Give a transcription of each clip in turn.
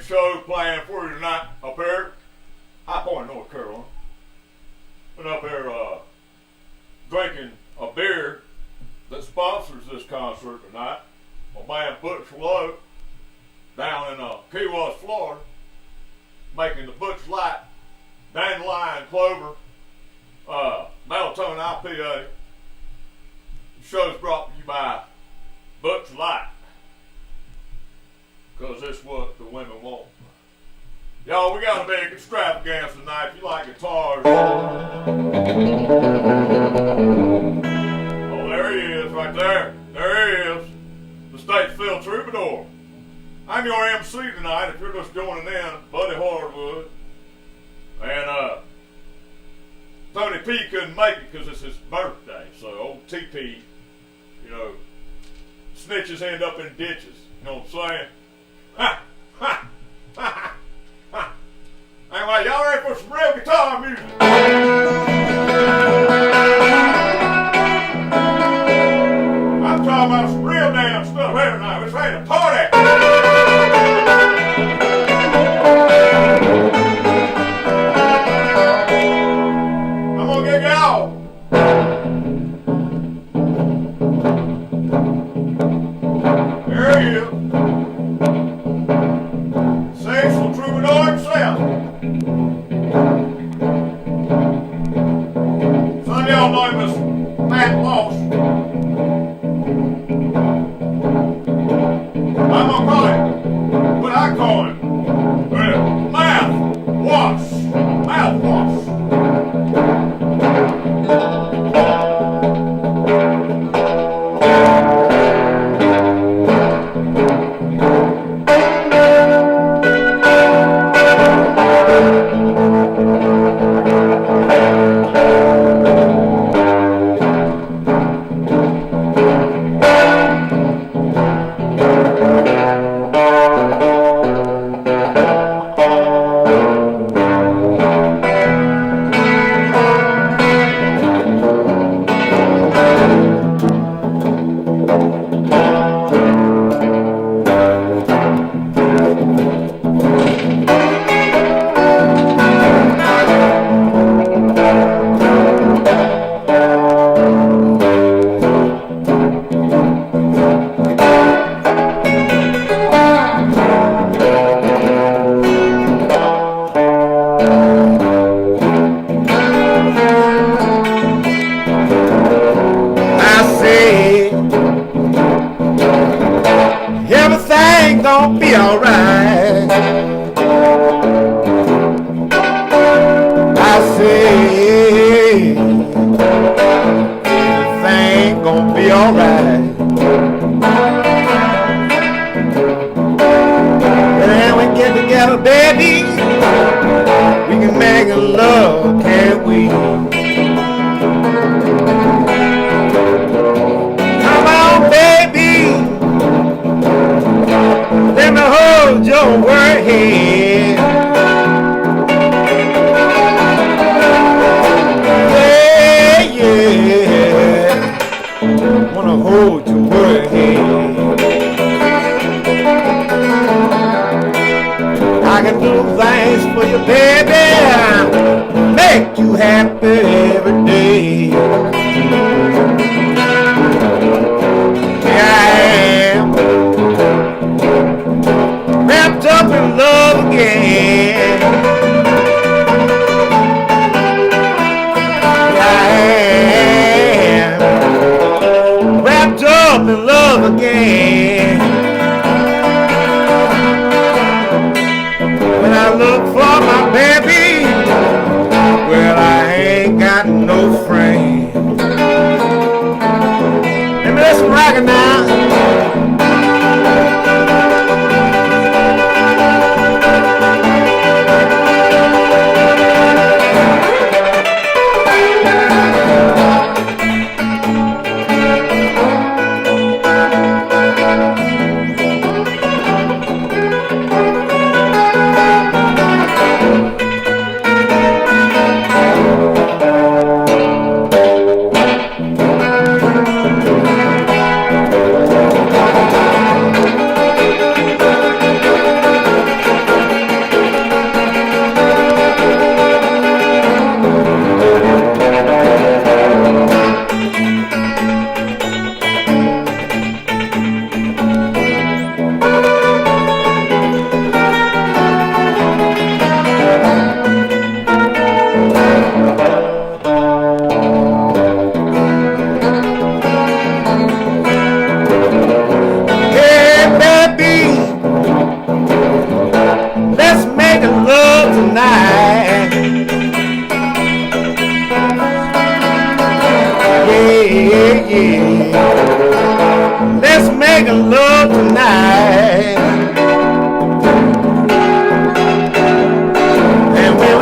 great show planned for you tonight up here, High Point, North Carolina. Been up here drinking a beer that sponsors this concert tonight. My band Butch Low down in Key West, Florida, making the Butch Light Dandelion Clover Melatonin IPA. The show's brought to you by Butch Light, because it's what the women want. Y'all, we got a big extravaganza tonight. If you like guitars. Oh, there he is, right there. There he is. The State Field Troubadour. I'm your MC tonight, if you're just joining in, Buddy Hardwood. And Tony P couldn't make it because it's his birthday. So old TP, you know, snitches end up in ditches. You know what I'm saying? Ha! Ha! Ha! Ha! Anyway, y'all ready for some real guitar music? I'm talking about some real damn stuff here tonight. It's ready to party! I'm gonna get y'all. There he is. Cecil Troubadour himself. Some of y'all know him as Matt Walsh. I'm gonna call him what I call him. Well, Mouthwash. Mouthwash.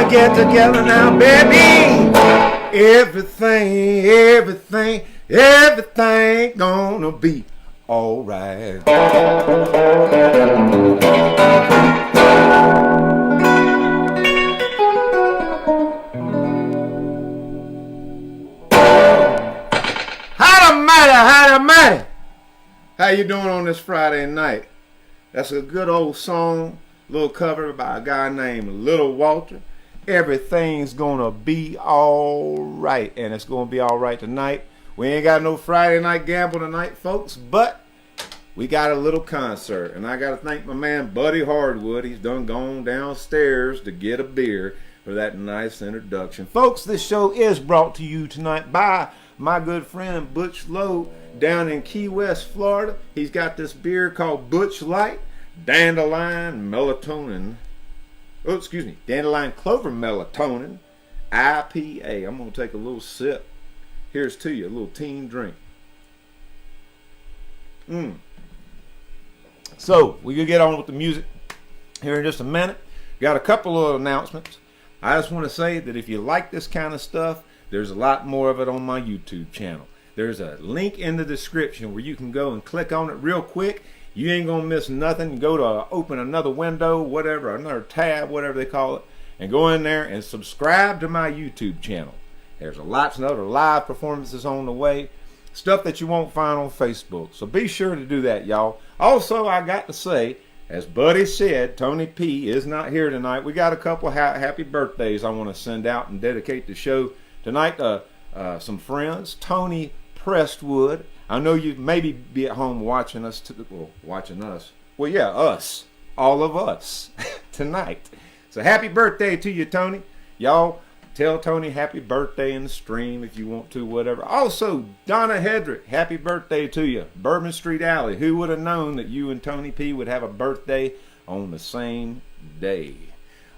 get together now, baby. Everything gonna be alright. Howdy mighty. How you doing on this Friday night? That's a good old song, little cover by a guy named Little Walter. Everything's gonna be alright, and it's gonna be alright tonight. We ain't got no Friday night gamble tonight, folks, but we got a little concert, and I gotta thank my man Buddy Hardwood. He's done gone downstairs to get a beer for that nice introduction. Folks, this show is brought to you tonight by my good friend Butch Lowe down in Key West, Florida. He's got this beer called Butch Light, Dandelion Clover Melatonin IPA. I'm going to take a little sip. Here's to you, a little teen drink. So, we can get on with the music here in just a minute. Got a couple of announcements. I just want to say that if you like this kind of stuff, there's a lot more of it on my YouTube channel. There's a link in the description where you can go and click on it real quick. You ain't going to miss nothing. Go to open another window, whatever, another tab, whatever they call it, and go in there and subscribe to my YouTube channel. There's lots of other live performances on the way, stuff that you won't find on Facebook. So be sure to do that, y'all. Also, I got to say, as Buddy said, Tony P is not here tonight. We got a couple happy birthdays I want to send out and dedicate the show tonight to some friends. Tony Prestwood. I know you maybe be at home watching us. Well, yeah, us. All of us tonight. So happy birthday to you, Tony. Y'all tell Tony happy birthday in the stream if you want to, whatever. Also, Donna Hedrick, happy birthday to you. Bourbon Street Alley. Who would have known that you and Tony P would have a birthday on the same day?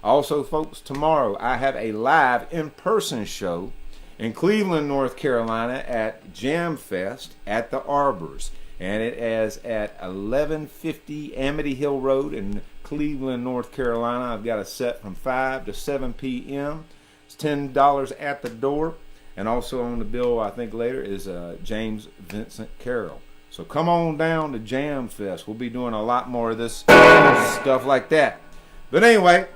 Also, folks, tomorrow I have a live in-person show in Cleveland, North Carolina at Jam Fest at the Arbors. And it is at 1150 Amity Hill Road in Cleveland, North Carolina. I've got a set from 5 to 7 p.m. It's $10 at the door. And also on the bill, I think later, is James Vincent Carroll. So come on down to Jam Fest. We'll be doing a lot more of this stuff like that. But anyway,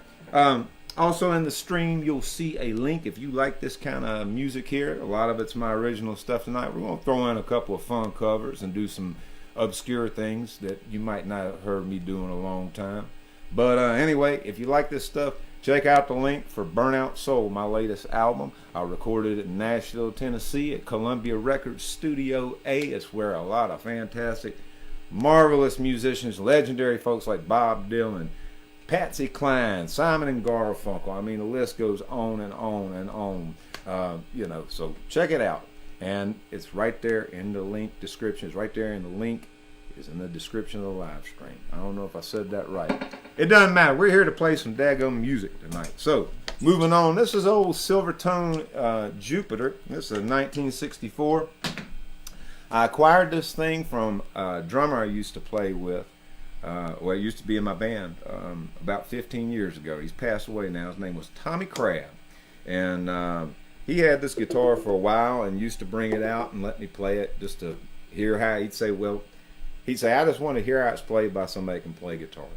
also in the stream, you'll see a link if you like this kind of music here. A lot of it's my original stuff tonight. We're going to throw in a couple of fun covers and do some obscure things that you might not have heard me do in a long time. But anyway, if you like this stuff, check out the link for Burnout Soul, my latest album. I recorded it in Nashville, Tennessee at Columbia Records Studio A. It's where a lot of fantastic, marvelous musicians, legendary folks like Bob Dylan, Patsy Cline, Simon and Garfunkel. I mean, the list goes on and on and on. So check it out. And it's right there in the link description. It's right there in the link. It's in the description of the live stream. I don't know if I said that right. It doesn't matter. We're here to play some daggum music tonight. So, moving on. This is old Silvertone Jupiter. This is a 1964. I acquired this thing from a drummer I used to play with. It used to be in my band about 15 years ago. He's passed away now. His name was Tommy Crabb. And he had this guitar for a while and used to bring it out and let me play it just to hear how he'd say, I just want to hear how it's played by somebody who can play guitar.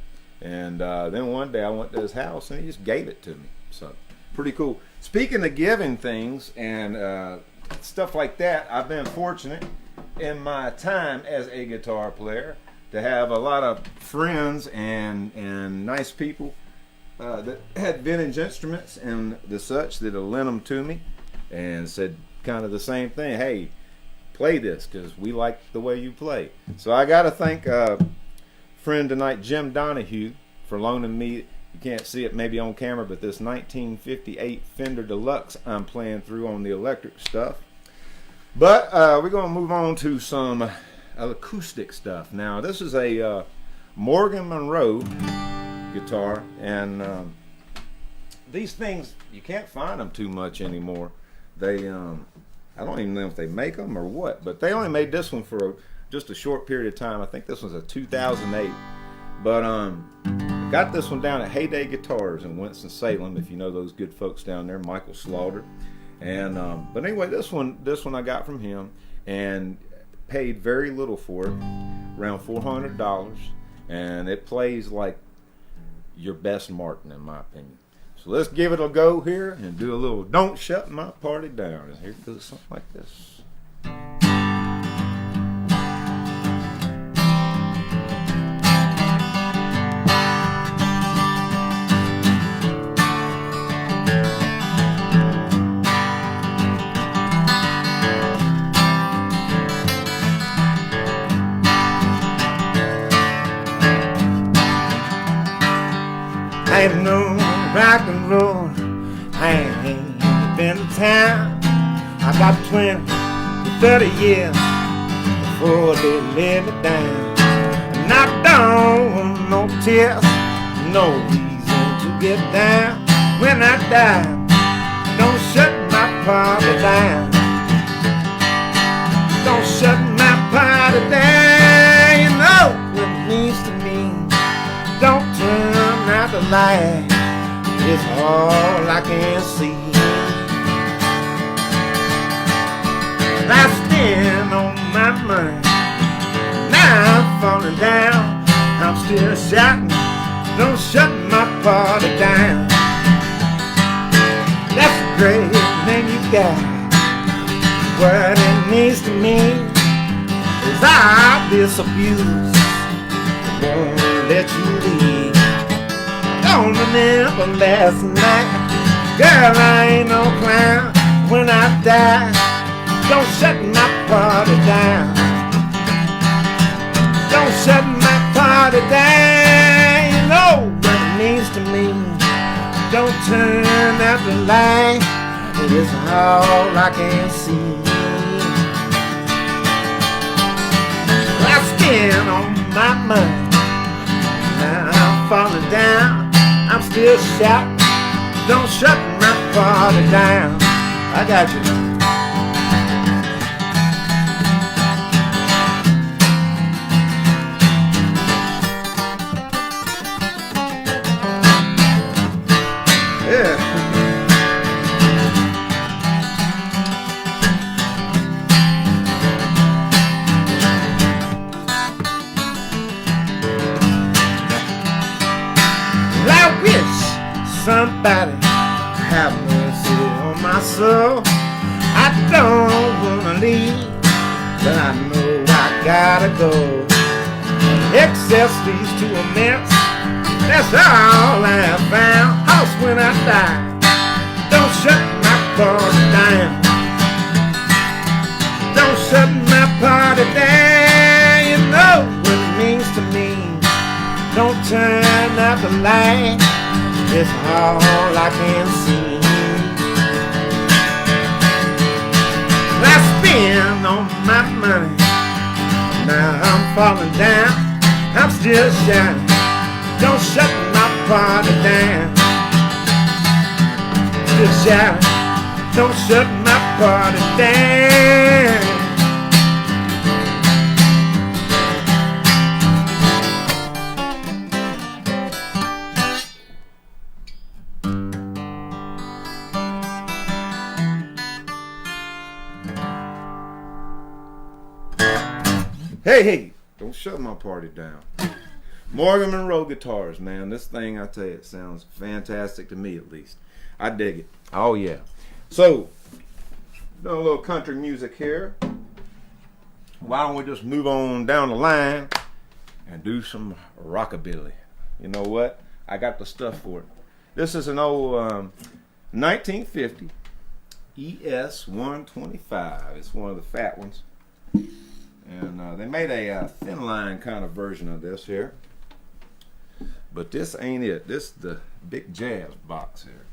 And then one day I went to his house and he just gave it to me. So, pretty cool. Speaking of giving things and stuff like that, I've been fortunate in my time as a guitar player to have a lot of friends and nice people that had vintage instruments and the such that have lent them to me and said kind of the same thing. Hey, play this because we like the way you play. So I got to thank friend tonight, Jim Donahue, for loaning me, you can't see it maybe on camera, but this 1958 Fender Deluxe I'm playing through on the electric stuff. But we're going to move on to some acoustic stuff. Now, this is a Morgan Monroe guitar, and these things, you can't find them too much anymore. They, I don't even know if they make them or what, but they only made this one for just a short period of time. I think this was a 2008. But if Got this one down at Heyday Guitars in Winston-Salem, if you know those good folks down there, Michael Slaughter. And but anyway, this one I got from him and paid very little for it, around $400, and it plays like your best Martin, in my opinion. So let's give it a go here and do a little "Don't Shut My Party Down." And here goes something like this. I ain't no rock and roll, I ain't been to town. I got 20 to 30 years before they let me down. And I don't want no tears, no reason to get down. When I die, don't shut my party down. Don't shut my party down. You know what it means to me. Don't turn out the light, it's all I can see. I spend on my money, now I'm falling down. I'm still shouting, don't shut my party down. That's a great name you got. What it means to me is I'll disabuse. Won't let you leave. Don't remember last night, girl, I ain't no clown. When I die, don't shut my party down. Don't shut my party down. You know what it means to me. Don't turn out the light, it's all I can see. I spend on my money, now I'm falling down. I'm still shouting, don't shut my party down. I got you. Somebody have mercy on my soul. I don't wanna leave, but I know I gotta go. Excess fees to a mess, that's all I have found. House when I die, don't shut my party down. Don't shut my party down. You know what it means to me. Don't turn out the light, it's all I can see. I spend on my money, now I'm falling down. I'm still shining, don't shut my party down. Still shining, don't shut my party down. Hey, don't shut my party down. Morgan Monroe guitars, man. This thing, I tell you, it sounds fantastic to me, at least. I dig it. Oh, yeah. So, doing a little country music here. Why don't we just move on down the line and do some rockabilly? You know what? I got the stuff for it. This is an old 1950 ES 125. It's one of the fat ones. And they made a thin line kind of version of this here. But this ain't it. This is the big jazz box here.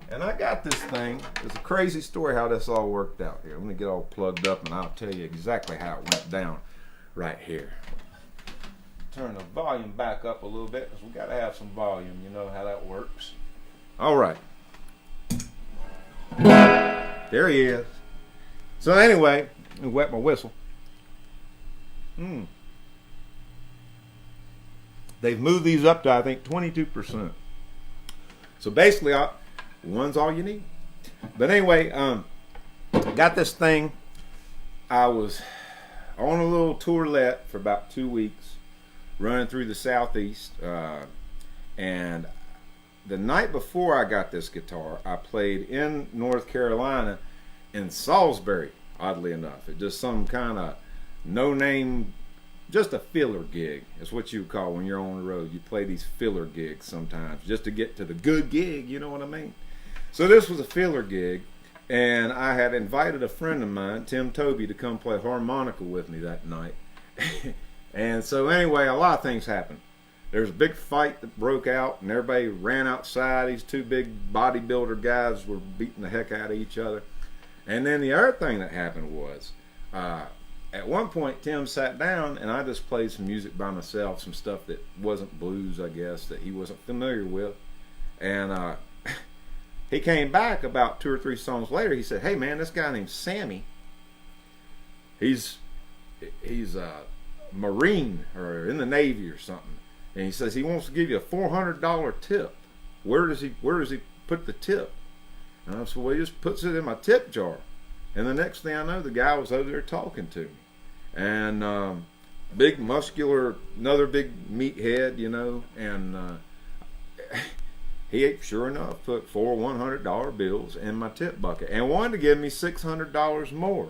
And I got this thing. It's a crazy story how this all worked out here. Let me get all plugged up and I'll tell you exactly how it went down right here. Turn the volume back up a little bit because we got to have some volume. You know how that works. All right. There he is. So anyway, let me wet my whistle. They've moved these up to, I think, 22%. So basically, one's all you need. But anyway, got this thing. I was on a little tourlet for about 2 weeks, running through the Southeast. And the night before I got this guitar, I played in North Carolina in Salisbury, oddly enough. It just some kind of no-name, just a filler gig. That's what you would call when you're on the road. You play these filler gigs sometimes just to get to the good gig, you know what I mean? So this was a filler gig, and I had invited a friend of mine, Tim Toby, to come play harmonica with me that night. And so anyway, a lot of things happened. There was a big fight that broke out, and everybody ran outside. These two big bodybuilder guys were beating the heck out of each other. And then the other thing that happened was, at one point, Tim sat down, and I just played some music by myself, some stuff that wasn't blues, I guess, that he wasn't familiar with. And he came back about 2 or 3 songs later. He said, "Hey, man, this guy named Sammy, he's a Marine or in the Navy or something. And he says he wants to give you a $400 tip. Where does he put the tip?" And I said, "Well, he just puts it in my tip jar." And the next thing I know, the guy was over there talking to me. And big muscular, another big meathead, you know. And he, sure enough, put 4 $100 bills in my tip bucket and wanted to give me $600 more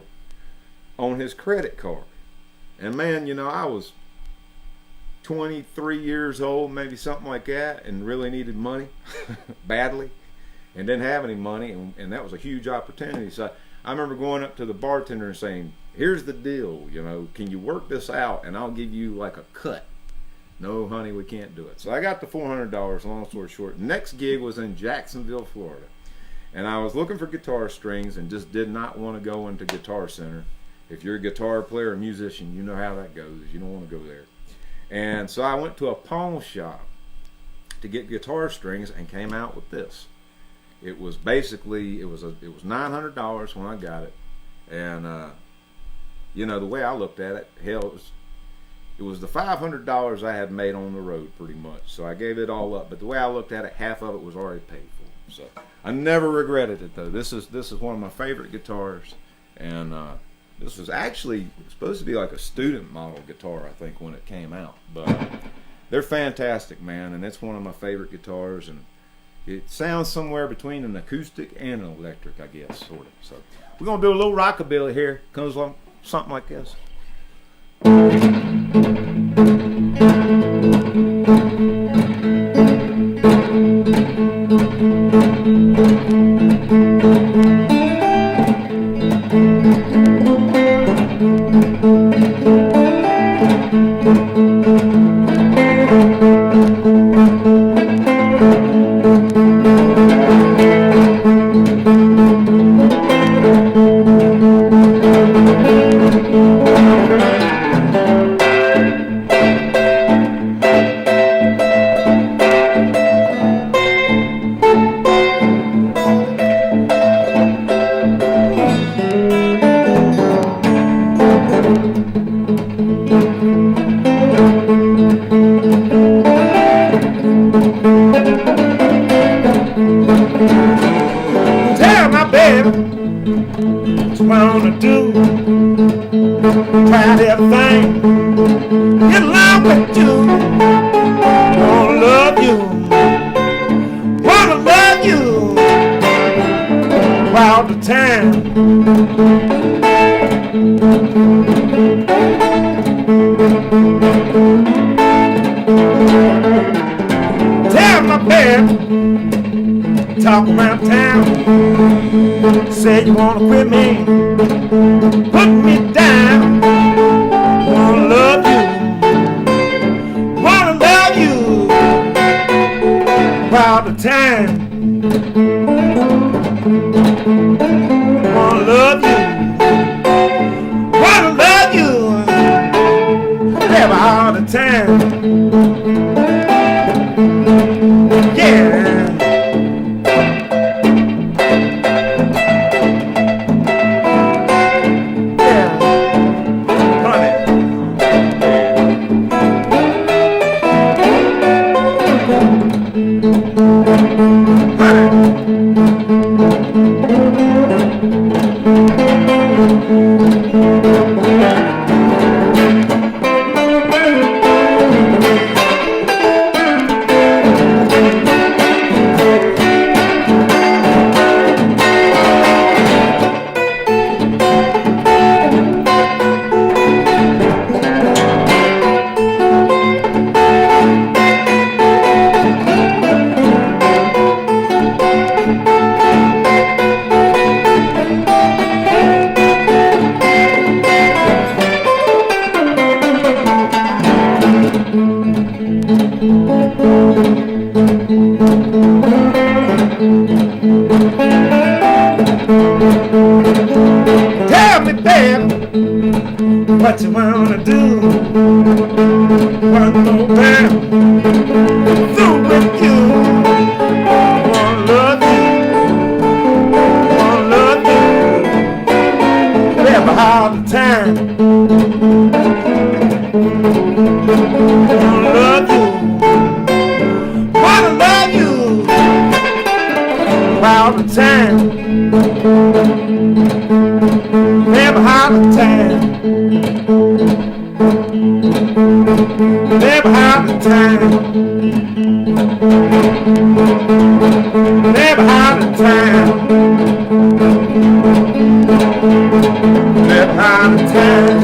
on his credit card. And man, you know, I was 23 years old, maybe something like that, and really needed money badly, and didn't have any money, and that was a huge opportunity. So I remember going up to the bartender and saying, "Here's the deal, you know, can you work this out and I'll give you like a cut?" "No, honey, we can't do it." So I got the $400, long story short. Next gig was in Jacksonville, Florida, and I was looking for guitar strings and just did not want to go into Guitar Center. If you're a guitar player or musician, you know how that goes. You don't want to go there. And so I went to a pawn shop to get guitar strings and came out with this. It was basically, it was $900 when I got it. And you know, the way I looked at it, hell, it was the $500 I had made on the road pretty much. So I gave it all up. But the way I looked at it, half of it was already paid for. So I never regretted it though. This is one of my favorite guitars, and this was actually supposed to be like a student model guitar, I think, when it came out. But they're fantastic, man, and it's one of my favorite guitars, and it sounds somewhere between an acoustic and an electric, I guess, sort of. So we're going to do a little rockabilly here. Comes along something like this. Talk around town, say you wanna quit me, put me down. Wanna love you all the time. Wanna love you never all the time. Yeah. Tell me, baby, what you wanna do? One more time, through with you. Wanna love you, wanna love you, baby, all the time. Wanna love you, all the time. Never had a time. Never had a time. Never had a time. Never had a time.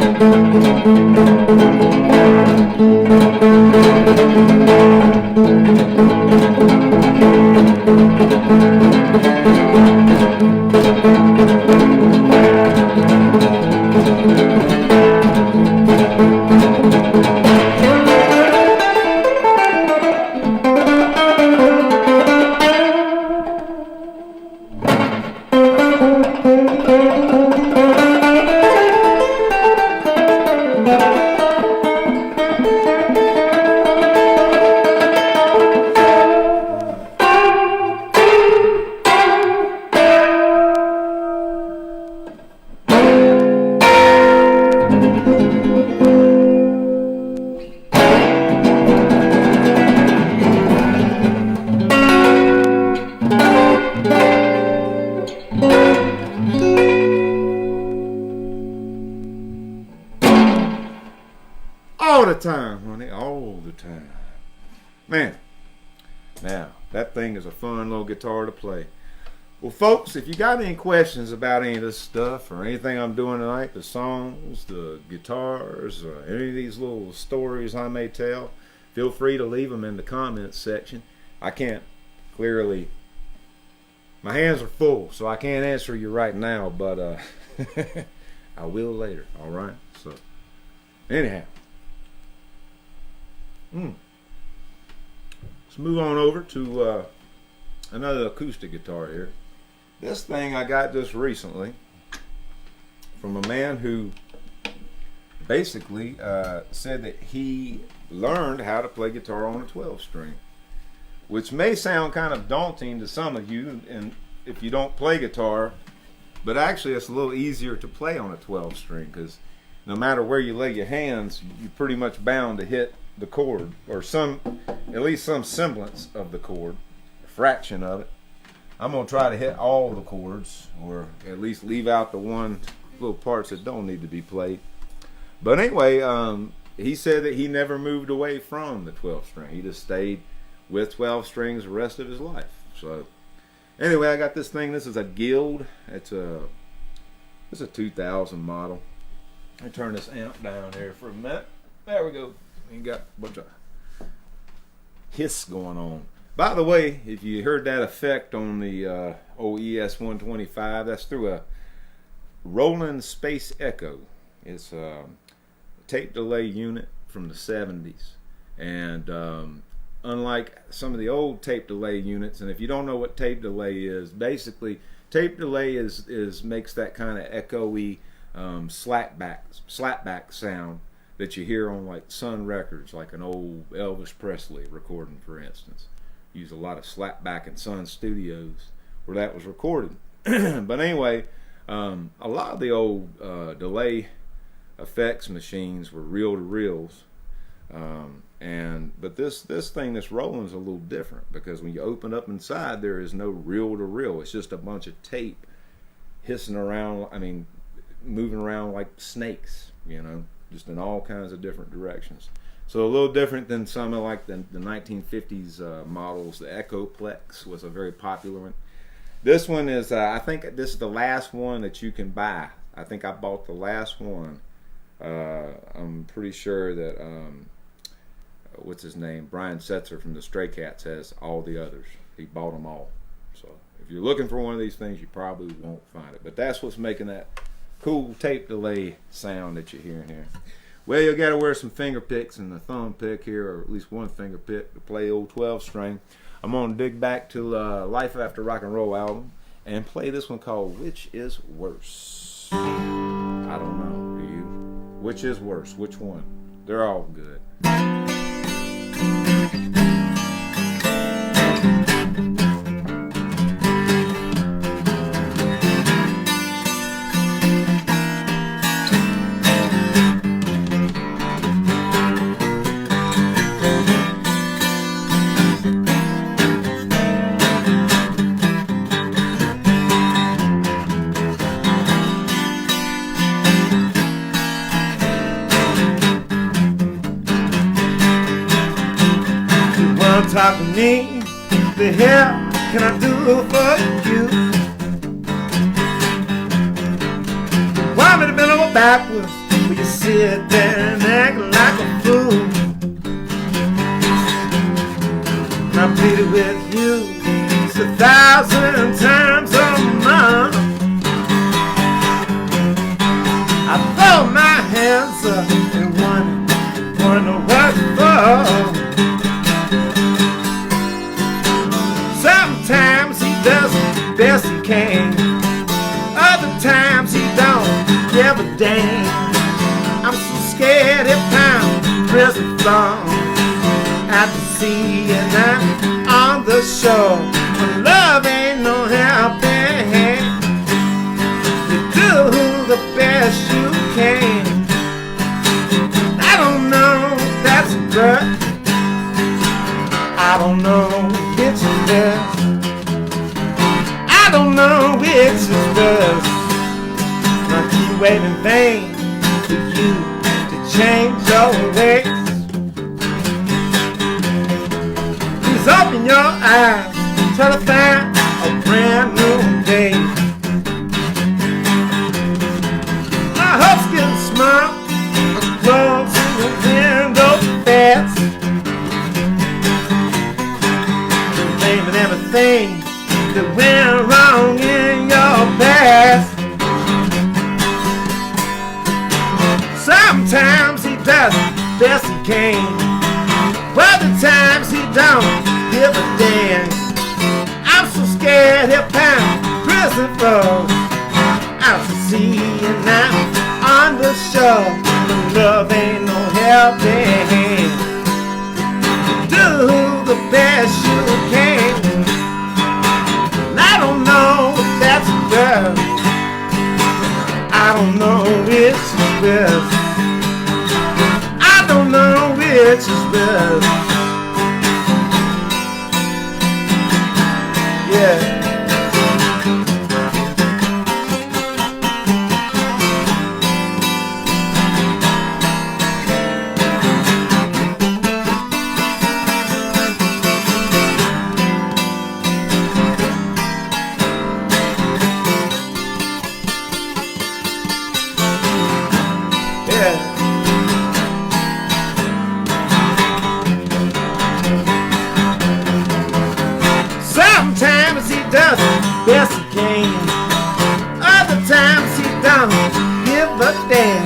All the time, honey, all the time. Man, now, that thing is a fun little guitar to play. Well, folks, if you got any questions about any of this stuff or anything I'm doing tonight, the songs, the guitars, any of these little stories I may tell, feel free to leave them in the comments section. I can't clearly, my hands are full, so I can't answer you right now, but I will later, all right? So, anyhow. Let's move on over to another acoustic guitar here. This thing I got just recently from a man who basically said that he learned how to play guitar on a 12-string, which may sound kind of daunting to some of you, and if you don't play guitar, but actually it's a little easier to play on a 12-string because no matter where you lay your hands, you're pretty much bound to hit the chord, or at least some semblance of the chord, a fraction of it. I'm gonna try to hit all the chords, or at least leave out the little parts that don't need to be played. But anyway, he said that he never moved away from the 12-string. He just stayed with 12 strings the rest of his life. So anyway, I got this thing. This is a Guild. It's a 2000 model. Let me turn this amp down here for a minute. There we go. You got a bunch of hiss going on. By the way, if you heard that effect on the old ES-125, that's through a Roland Space Echo. It's a tape delay unit from the 70s. And unlike some of the old tape delay units, and if you don't know what tape delay is, basically tape delay makes that kind of echoey slapback sound that you hear on like Sun Records, like an old Elvis Presley recording, for instance. Use a lot of slapback in Sun Studios where that was recorded. But anyway, a lot of the old delay effects machines were reel-to-reels, But this thing that's rolling is a little different, because when you open up inside, there is no reel to reel. It's just a bunch of tape hissing around. I mean, moving around like snakes, just in all kinds of different directions. So a little different than some of like the 1950s models. The Echoplex was a very popular one. This one is, I think this is the last one that you can buy. I think I bought the last one. I'm pretty sure that, what's his name? Brian Setzer from the Stray Cats has all the others. He bought them all. So if you're looking for one of these things, you probably won't find it. But that's what's making that cool tape delay sound that you're hearing here. Well, you got to wear some finger picks and a thumb pick here, or at least one finger pick to play old 12 string. I'm going to dig back to Life After Rock and Roll album and play this one called Which Is Worse? I don't know, do you? Which is worse? Which one? They're all good. Talk to me, the hell can I do for you? Why me to bend over backwards when you sit there and act like a fool? And I pleaded with you 1,000 times a month. I throw my hands up and wonder what for. Sometimes he does the best he can, other times he don't give a damn. I'm so scared if I'm prison floor at the sea and I'm on the shore. When love ain't no helping hand, you do the best you can. I don't know if that's a drug, I don't know which is best. I don't know which is best. I keep waiting in vain for you to change your ways. Please open your eyes, try to find a brand new day. My hopes getting small, I'm closing the window fast. Blaming everything that went wrong in your past. Sometimes he does the best he can, other times he don't give a damn. I'm so scared he'll pound prison floors out to sea and I'm on the shore. But love ain't no helping hand. Do the best you can. I don't know if that's a girl, I don't know which is best. I don't know which is best. Yeah. Sometimes he does the best he can, other times he don't give a damn.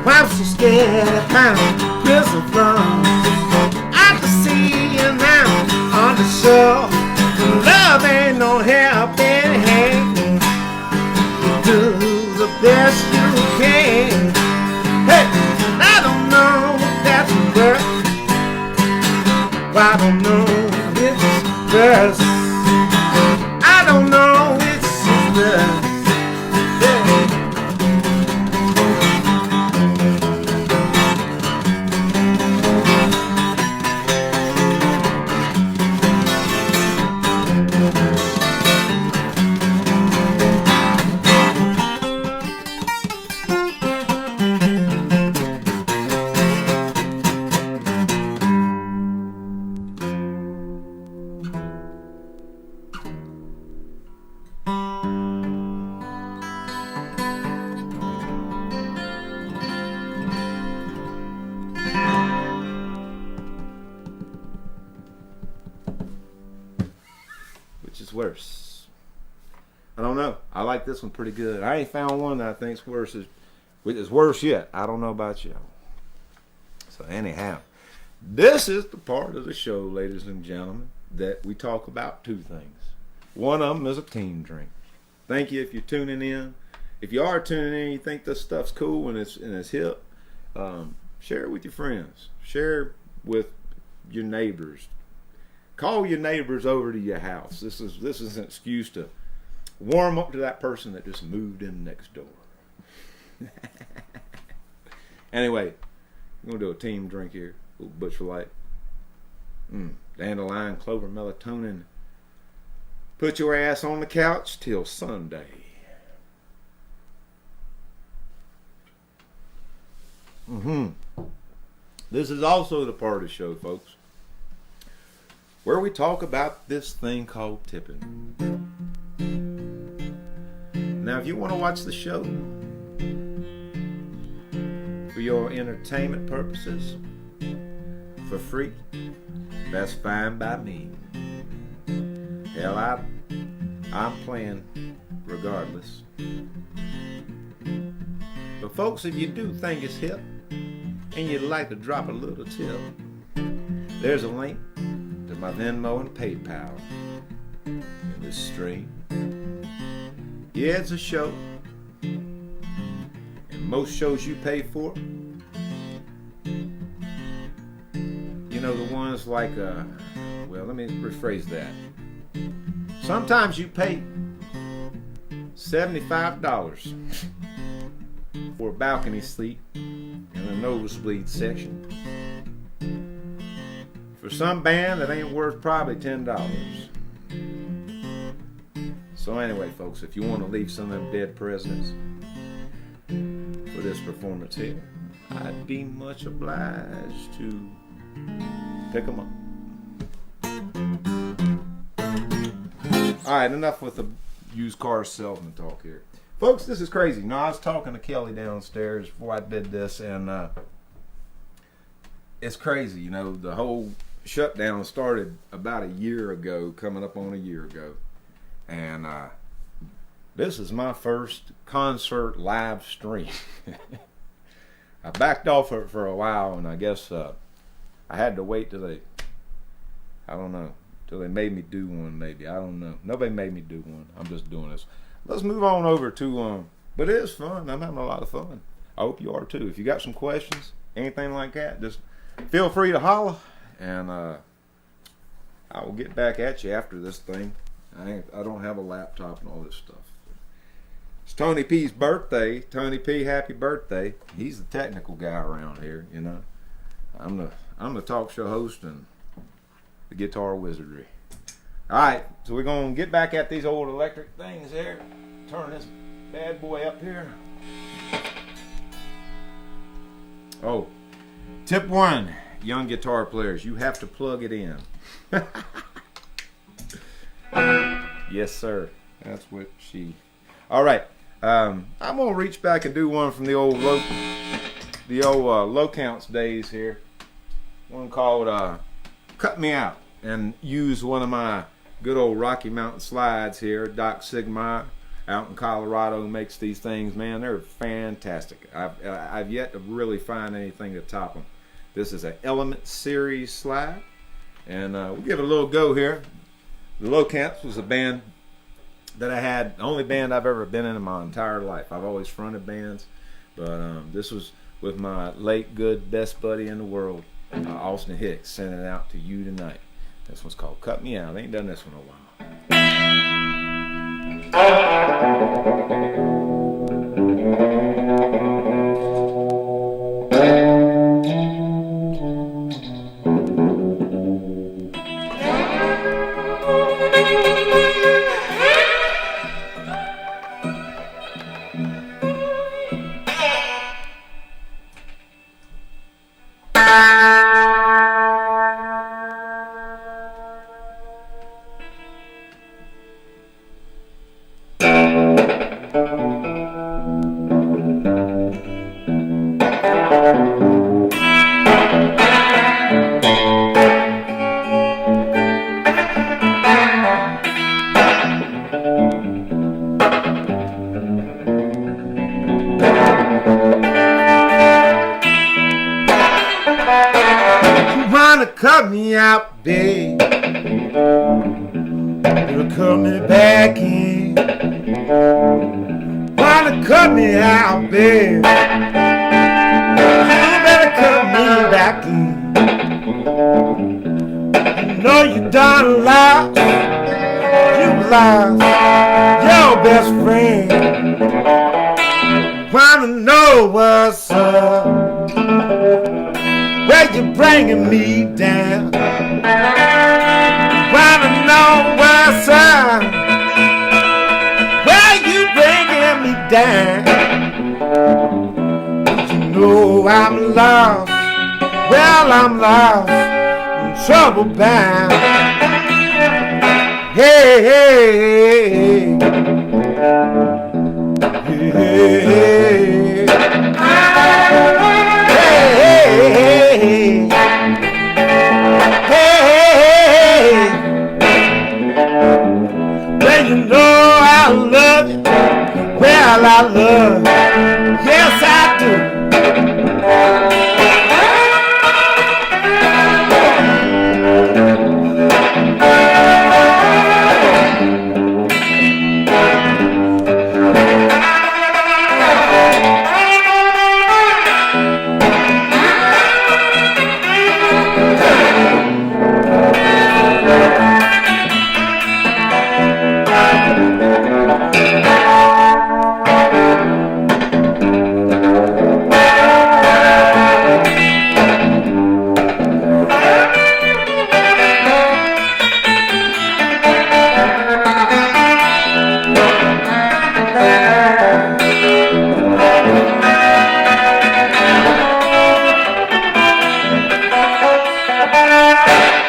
I'm so scared if I'm prison from out to sea and I'm on the shore. Love ain't no helping hand. You do the best you can. Hey, I don't know if that's worth. I don't know if it's best. I don't know which is best. Yeah. think's worse? I don't know. I like this one pretty good. I ain't found one that I think's worse. Is worse yet. I don't know about you. So anyhow, this is the part of the show, ladies and gentlemen, that we talk about two things. One of them is a team drink. Thank you if you're tuning in. If you are tuning in, you think this stuff's cool and it's hip, share it with your friends. Share with your neighbors. Call your neighbors over to your house. This is an excuse to warm up to that person that just moved in next door. Anyway, I'm going to do a team drink here. A little Butch Light. Dandelion, clover, melatonin. Put your ass on the couch till Sunday. This is also the part of the show, folks, where we talk about this thing called tipping. Now, if you want to watch the show for your entertainment purposes for free, that's fine by me. Hell, I'm playing regardless. But folks, if you do think it's hip and you'd like to drop a little tip, there's a link to my Venmo and PayPal in this stream. Yeah, it's a show, and most shows you pay for, you know, the ones like, well, let me rephrase that. Sometimes you pay $75 for a balcony seat in a nosebleed section. For some band, that ain't worth probably $10. So anyway, folks, if you want to leave some of them dead presidents for this performance here, I'd be much obliged to pick them up. All right, enough with the used car salesman talk here. Folks, this is crazy. No, I was talking to Kelly downstairs before I did this, and it's crazy. You know, the whole shutdown started about a year ago, coming up on a year ago. And this is my first concert live stream. I backed off it for a while, and I guess I had to wait till they made me do one, maybe. I don't know. Nobody made me do one. I'm just doing this. Let's move on over to, but it is fun. I'm having a lot of fun. I hope you are too. If you got some questions, anything like that, just feel free to holler, and I will get back at you after this thing. I don't have a laptop and all this stuff. It's Tony P's birthday. Tony P, happy birthday. He's the technical guy around here, you know. I'm the talk show host and the guitar wizardry. All right, so we're going to get back at these old electric things here. Turn this bad boy up here. Oh, tip 1, young guitar players, you have to plug it in. Yes, sir. That's what she... All right, I'm going to reach back and do one from the old low counts days here. One called Cut Me Out, and use one of my good old Rocky Mountain slides here. Doc Sigma out in Colorado makes these things, man. They're fantastic. I've yet to really find anything to top them. This is an Element Series slide, and we'll give it a little go here. The Low Camps was a band that I had, the only band I've ever been in my entire life. I've always fronted bands, but this was with my late, good, best buddy in the world, Austin Hicks, sending it out to you tonight. This one's called Cut Me Out. I ain't done this one in a while. out, babe. You're coming back in. Wanna cut me out, babe. You better cut me back in. You know you done lost. You lost your best friend. Wanna know what's up? Where you bringing me down? Wanna know what's up? Where you bringing me down? You know I'm lost. Well, I'm lost, in trouble bound. Hey, hey, hey, hey, hey, hey. Well, you know I love you. Well, I love you. Yes, I do.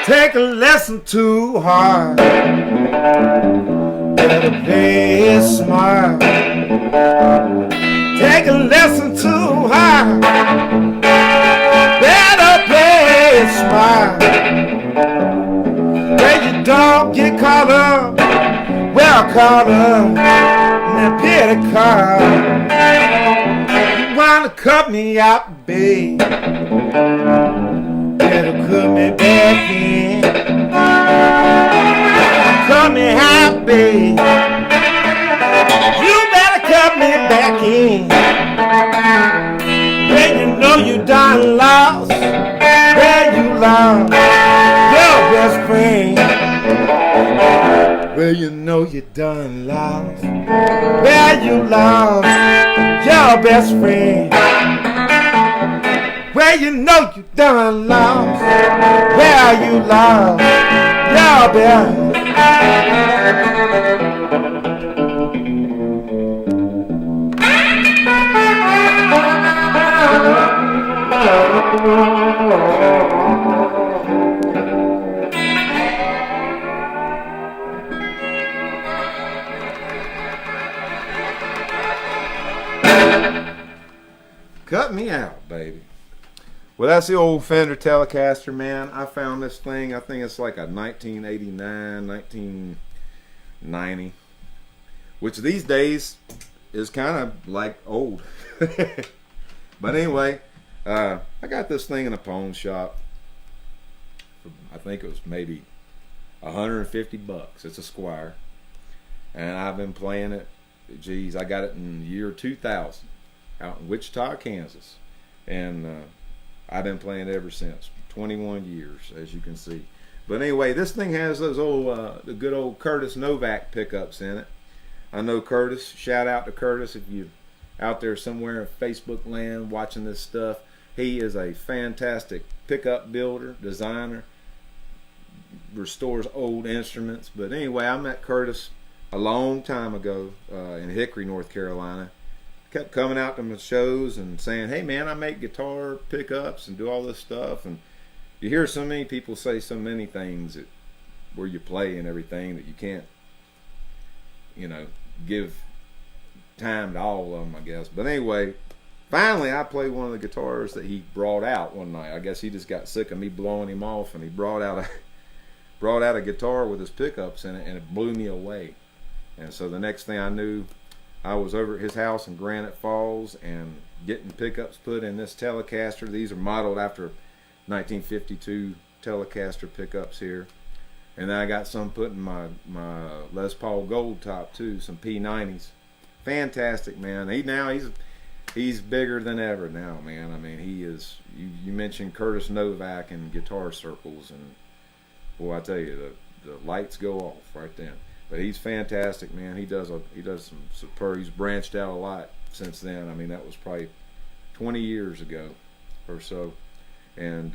Take a lesson too hard. Better play it smart. Take a lesson too hard. Better play it smart. Where you don't get caught up. Well, caught up in that pity car. You wanna cut me out, babe? Better cut me back in. Cut me out, babe. You better cut me back in. When you know you done lost. When you lost your best friend. Well, you know you done lost. Well, you lost your best friend. Well, you know you done lost. Well, you lost your best. Cut me out, baby. Well, that's the old Fender Telecaster, man. I found this thing, I think it's like a 1989, 1990, which these days is kind of like old. But anyway, I got this thing in a pawn shop. I think it was maybe 150 bucks. It's a Squire. And I've been playing it. Geez, I got it in the year 2000 out in Wichita, Kansas. And I've been playing it ever since. 21 years, as you can see. But anyway, this thing has those old, the good old Curtis Novak pickups in it. I know Curtis. Shout out to Curtis if you're out there somewhere in Facebook land watching this stuff. He is a fantastic pickup builder, designer, restores old instruments. But anyway, I met Curtis a long time ago in Hickory, North Carolina. Kept coming out to my shows and saying, hey man, I make guitar pickups and do all this stuff. And you hear so many people say so many things that, where you play and everything, that you can't, you know, give time to all of them, I guess. But anyway, finally I played one of the guitars that he brought out one night. I guess he just got sick of me blowing him off, and he brought out a guitar with his pickups in it, and it blew me away. And so the next thing I knew, I was over at his house in Granite Falls and getting pickups put in this Telecaster. These are modeled after 1952 Telecaster pickups here. And then I got some put in my Les Paul Gold Top too, some P90s. Fantastic, man. He's bigger than ever now, man. I mean, he is. You mentioned Curtis Novak in guitar circles, and boy, I tell you, the lights go off right then. But he's fantastic, man. He does some superb. He's branched out a lot since then. I mean, that was probably 20 years ago or so. And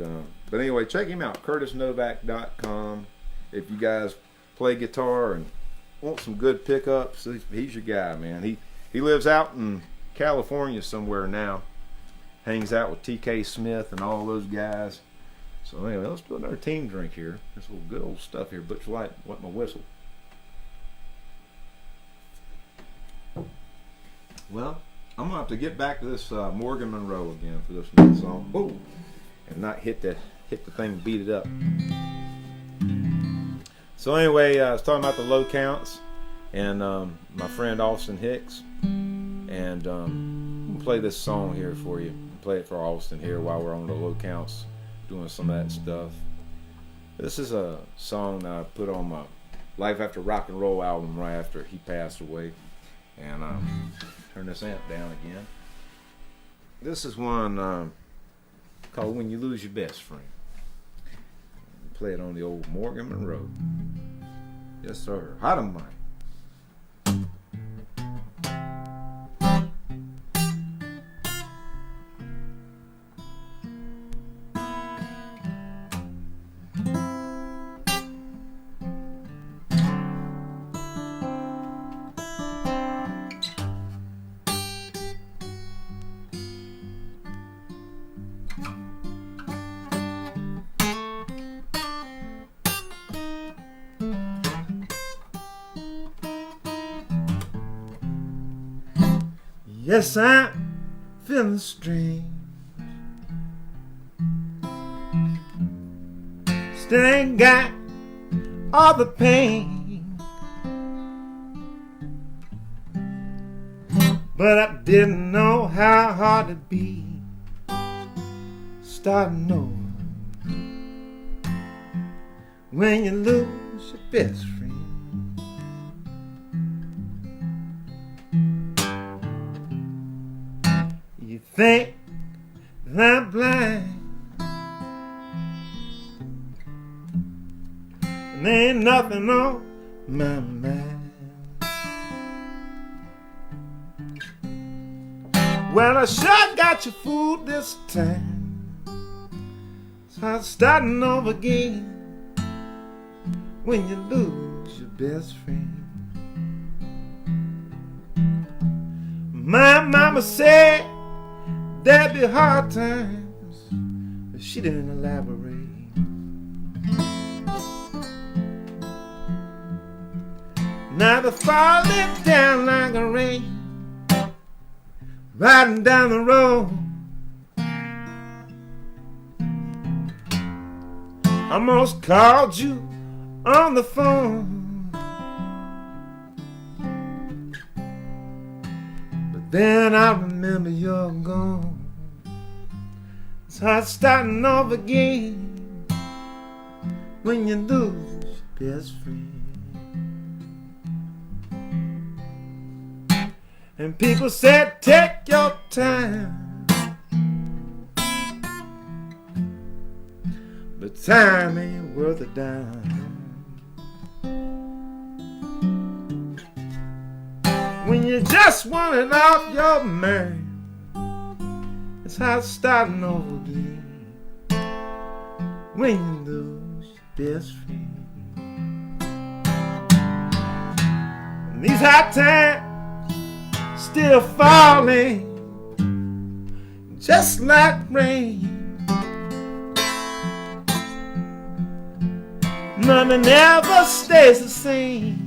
but anyway, check him out, CurtisNovak.com. If you guys play guitar and want some good pickups, he's your guy, man. He lives out in California somewhere now. Hangs out with TK Smith and all those guys. So anyway, let's do another team drink here. This little good old stuff here. Butch Light, wet my whistle. Well, I'm gonna have to get back to this Morgan Monroe again for this next song. Whoa. And not hit the thing, beat it up. So anyway, I was talking about the low counts and my friend Austin Hicks, and I'm gonna play this song here for you. Play it for Austin here while we're on the low counts, doing some of that stuff. This is a song that I put on my Life After Rock and Roll album right after he passed away, and turn this amp down again. This is one called When You Lose Your Best Friend. Play it on the old Morgan Monroe. Yes, sir. Hot and mighty. Yes, I'm feeling strange. Still ain't got all the pain, but I didn't know how hard it'd be starting over when you lose your best friend. You think that I'm blind, and there ain't nothing on my mind. Well, I sure got you fooled this time, so I'm starting over again when you lose your best friend. My mama said there'd be hard times, but she didn't elaborate. Now the falling down like a rain, riding down the road. Almost called you on the phone, but then I remember you're gone. It's hard starting off again when you lose your best friend. And people said take your time, but time ain't worth a dime when you just want it off your mind. It's hard starting over again when you lose your best friend. And these hard times still falling just like rain. Nothing ever stays the same.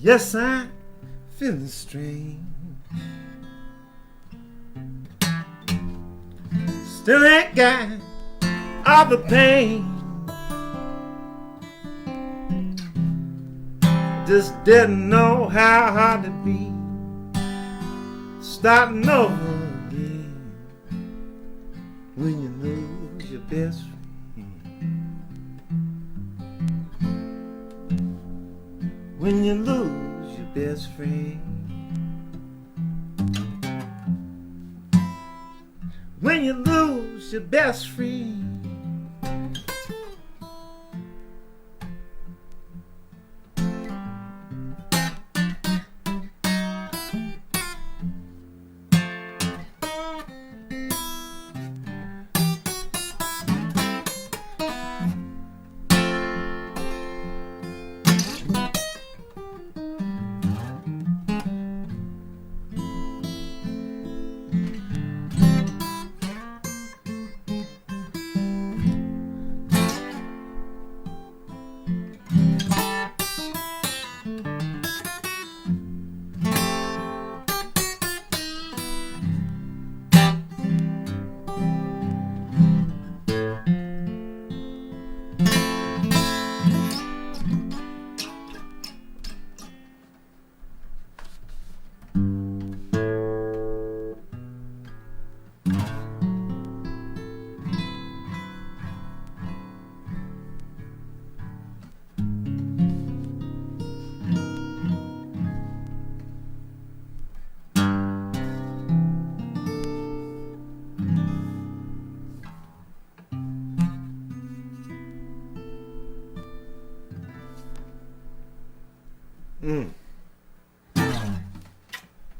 Yes, I'm feeling strange. Still ain't got all the pain. Just didn't know how hard it'd be starting over again when you lose your best friend. When you lose your best friend. When you lose your best friend.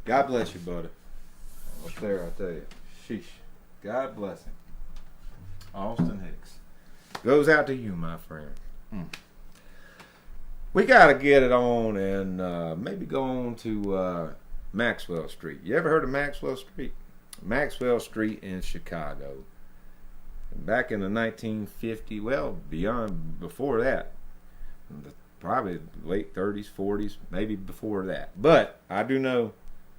God bless you, buddy. Up there, I tell you. Sheesh. God bless him. Austin Hicks. Goes out to you, my friend. We got to get it on and maybe go on to Maxwell Street. You ever heard of Maxwell Street? Maxwell Street in Chicago. Back in the 1950s, well, before that, probably late 30s, 40s, maybe before that. But I do know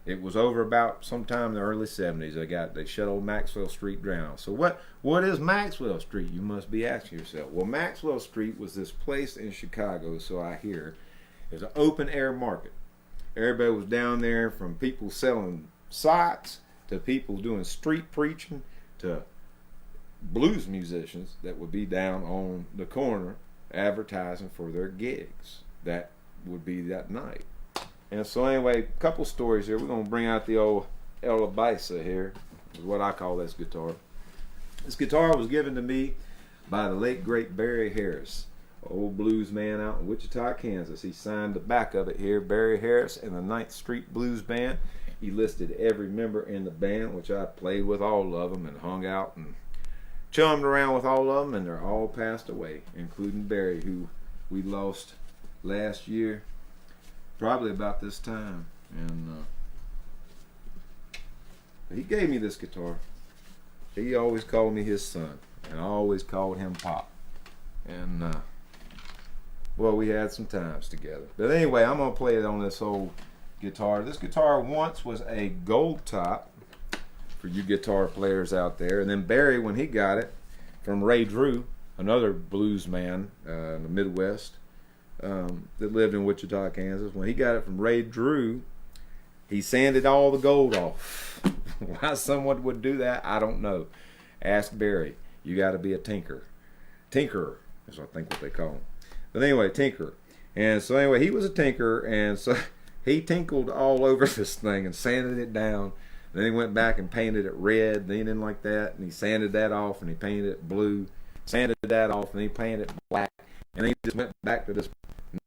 it was over about sometime in the early 70s. They shut old Maxwell Street down. So what is Maxwell Street? You must be asking yourself. Well, Maxwell Street was this place in Chicago, so I hear. It was an open air market. Everybody was down there, from people selling socks to people doing street preaching to blues musicians that would be down on the corner advertising for their gigs. That would be that night. And so anyway, a couple stories here. We're going to bring out the old El Abisa here, is what I call this guitar. This guitar was given to me by the late great Barry Harris, old blues man out in Wichita, Kansas. He signed the back of it here, Barry Harris and the 9th Street Blues Band. He listed every member in the band, which I played with all of them and hung out and chummed around with all of them, and they're all passed away, including Barry, who we lost last year, probably about this time. And he gave me this guitar. He always called me his son, and I always called him Pop. And well, we had some times together. But anyway, I'm gonna play it on this old guitar. This guitar once was a gold top, for you guitar players out there. And then Barry, when he got it from Ray Drew, another blues man in the Midwest that lived in Wichita, Kansas, when he got it from Ray Drew, he sanded all the gold off. Why someone would do that, I don't know. Ask Barry. You got to be a tinkerer is I think what they call him. But anyway, tinkerer. And so anyway, he was a tinkerer, and so he tinkled all over this thing and sanded it down. Then he went back and painted it red. Then he didn't like that, and he sanded that off, and he painted it blue. Sanded that off, and he painted it black. And then he just went back to this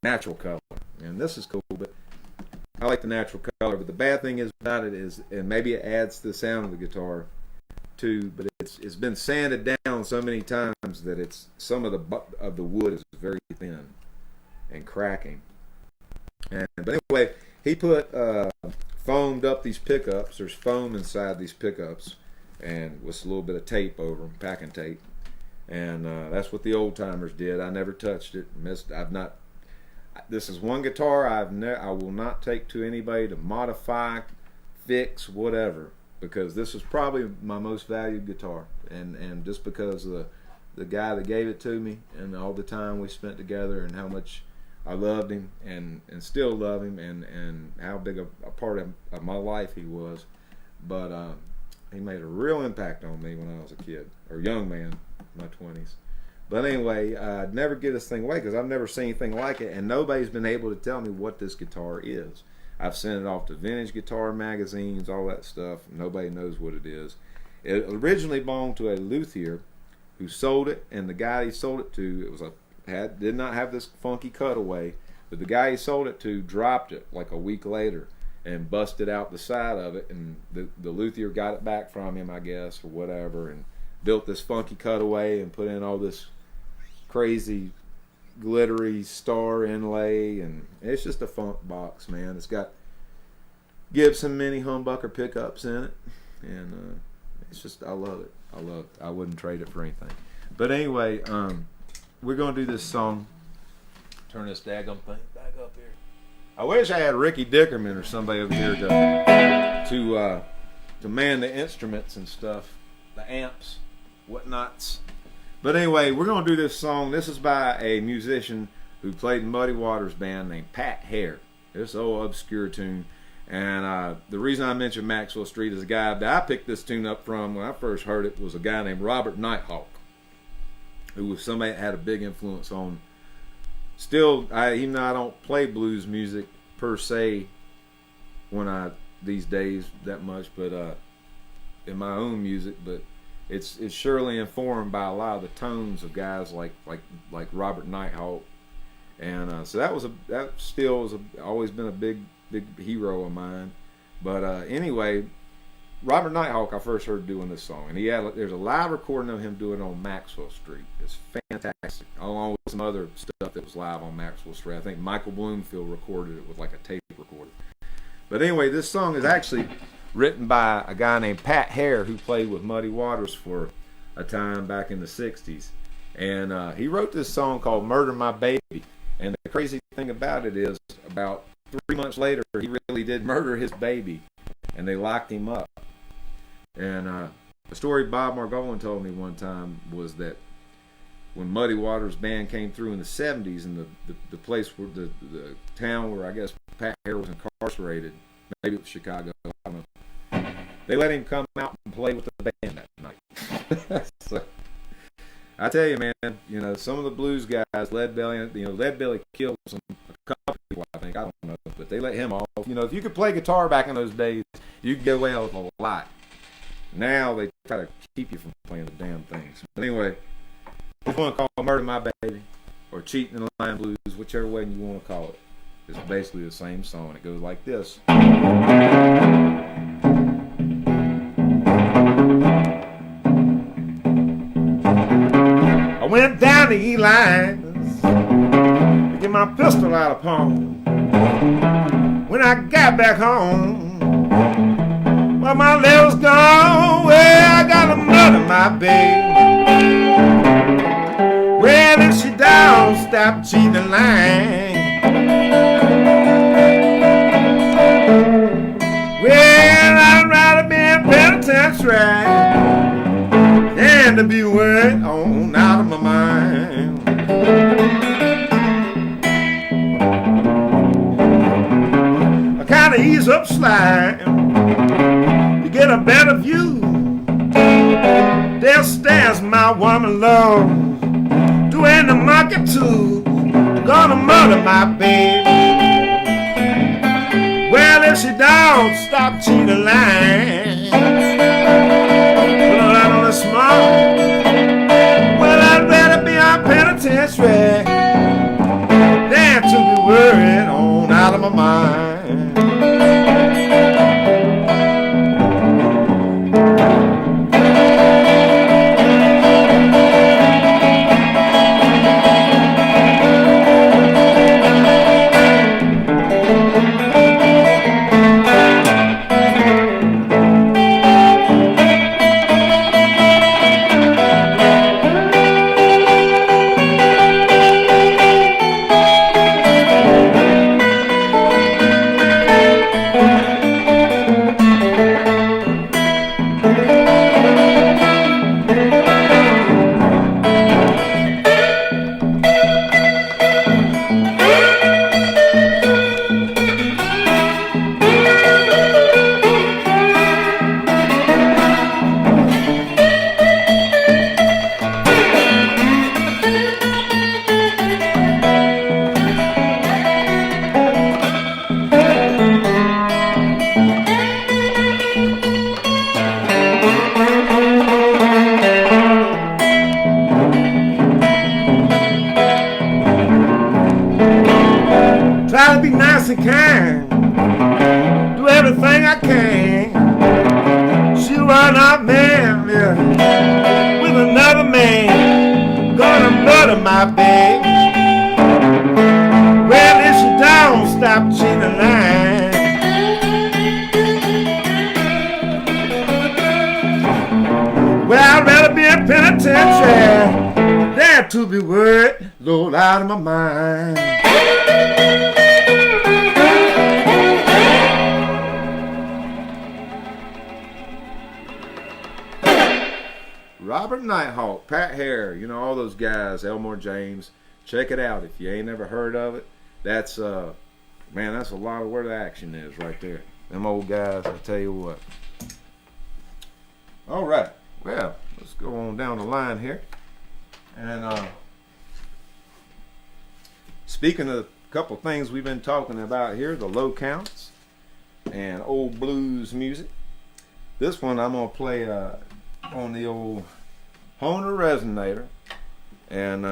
natural color. And this is cool, but I like the natural color. But the bad thing is about it is, and maybe it adds to the sound of the guitar too, but it's been sanded down so many times that it's some of the wood is very thin and cracking. But anyway, he put foamed up these pickups. There's foam inside these pickups, and with a little bit of tape over them, packing tape. And that's what the old timers did. I never touched it. This is one guitar I will not take to anybody to modify, fix, whatever, because this is probably my most valued guitar, and just because of the guy that gave it to me and all the time we spent together and how much I loved him and still love him and how big a part of my life he was. But he made a real impact on me when I was a kid, or young man, in my 20s. But anyway, I'd never give this thing away because I've never seen anything like it, and nobody's been able to tell me what this guitar is. I've sent it off to vintage guitar magazines, all that stuff. Nobody knows what it is. It originally belonged to a luthier who sold it, and the guy he sold it to, did not have this funky cutaway, but the guy he sold it to dropped it like a week later and busted out the side of it, and the luthier got it back from him, I guess, or whatever, and built this funky cutaway and put in all this crazy glittery star inlay, and it's just a funk box, man. It's got Gibson mini humbucker pickups in it, and it's just, I love it. I wouldn't trade it for anything. But anyway, we're gonna do this song. Turn this daggum thing back up here. I wish I had Ricky Dickerman or somebody over here to man the instruments and stuff, the amps, whatnots. But anyway, we're going to do this song. This is by a musician who played in Muddy Waters band named Pat Hare. This old obscure tune. And the reason I mentioned Maxwell Street is a guy that I picked this tune up from when I first heard it was a guy named Robert Nighthawk, who was somebody that had a big influence on. Still, even though I don't play blues music per se these days that much, but in my own music, but it's surely informed by a lot of the tones of guys like Robert Nighthawk, and so that still has always been a big hero of mine. But anyway, Robert Nighthawk I first heard doing this song, and there's a live recording of him doing it on Maxwell Street. It's fantastic, along with some other stuff that was live on Maxwell Street. I think Michael Bloomfield recorded it with like a tape recorder. But anyway, this song is actually written by a guy named Pat Hare, who played with Muddy Waters for a time back in the 60s. And he wrote this song called Murder My Baby. And the crazy thing about it is, about 3 months later, he really did murder his baby, and they locked him up. And a story Bob Margolin told me one time was that when Muddy Waters band came through in the 70s, and the place where the town where I guess Pat Hare was incarcerated, maybe it was Chicago, I don't know, they let him come out and play with the band that night. So, I tell you, man, some of the blues guys, Lead Belly killed a couple people, I think, I don't know, but they let him off. If you could play guitar back in those days, you could get away with a lot. Now they try to keep you from playing the damn things. But anyway, this one called Murder My Baby, or Cheating in the Line Blues, whichever way you want to call it. It's basically the same song. It goes like this. I went down to Eli's to get my pistol out of pawn. When I got back home, well, my leg was gone. Well, I gotta murder my baby. Well, if she don't stop cheating the line, well, I'd rather be in penitentiary than to be worried on out of my mind. I kinda ease up slide to get a better view. There stands my woman love, doing the monkey too. Gonna murder my baby. Well, if she don't stop cheating line, put her out on the small. Well, I'd rather be on penitentiary than to be worried on out of my mind. my babe. Well, if she don't stop cheating line, well, I'd rather be in penitentiary than to be worried, Lord, out of my mind. Robert Nighthawk, Pat Hare, you know, all those guys, Elmore James. Check it out if you ain't never heard of it. That's man, that's a lot of where the action is right there. Them old guys, I tell you what. All right, well, let's go on down the line here. And speaking of a couple things we've been talking about here, the low counts and old blues music. This one I'm gonna play on the old Honer resonator, and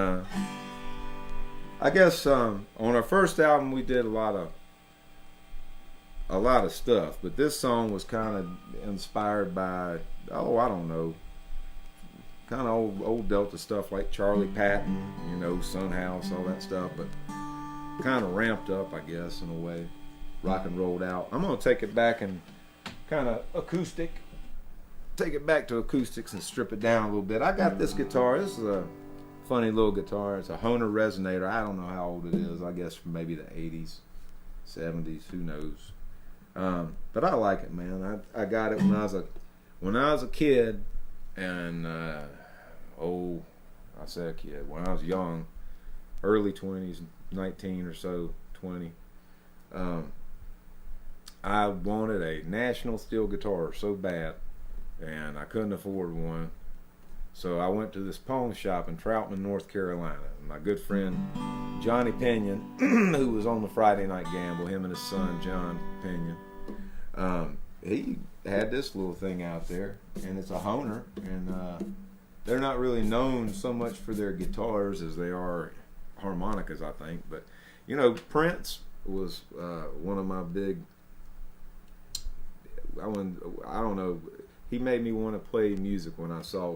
I guess on our first album we did a lot of stuff, but this song was kind of inspired by, oh, I don't know, kind of old Delta stuff like Charlie Patton, you know, Sun House, all that stuff, but kind of ramped up, I guess, in a way, rock and rolled out. I'm gonna take it back and kind of acoustic. Take it back to acoustics and strip it down a little bit. I got this guitar. This is a funny little guitar. It's a Honer resonator. I don't know how old it is. I guess from maybe the 80s, 70s. Who knows? But I like it, man. I got it when I was a kid, and I say a kid. When I was young, early 20s, 19 or so, 20. I wanted a National steel guitar so bad, and I couldn't afford one, so I went to this pawn shop in Troutman, North Carolina. My good friend Johnny Pinion, who was on the Friday Night Gamble, him and his son John Pinion, he had this little thing out there, and it's a Honer, and they're not really known so much for their guitars as they are harmonicas, I think. But you know, Prince was one of my big, I don't know, he made me want to play music when I saw,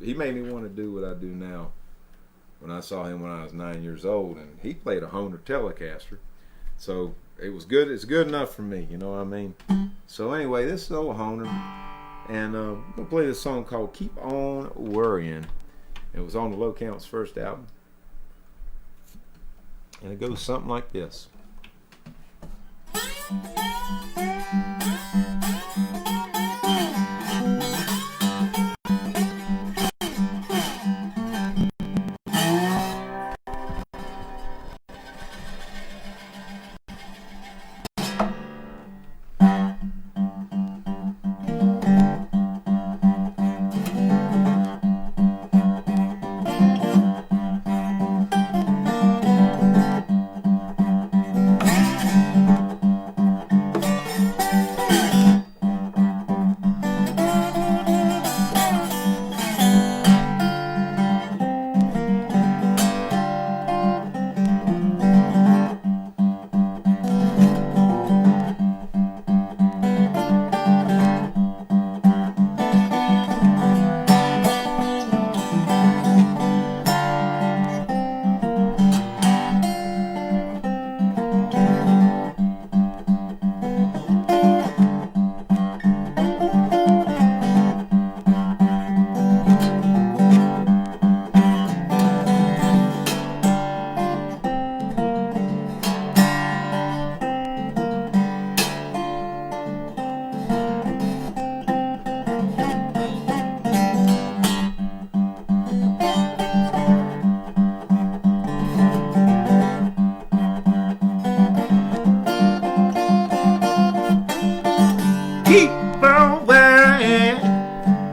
he made me want to do what I do now when I saw him when I was 9 years old, and he played a Fender Telecaster, so it was good. It's good enough for me, you know what I mean? So anyway, this is old Honer, and I'm gonna play this song called Keep On Worrying. It was on the Low Counts first album, and it goes something like this.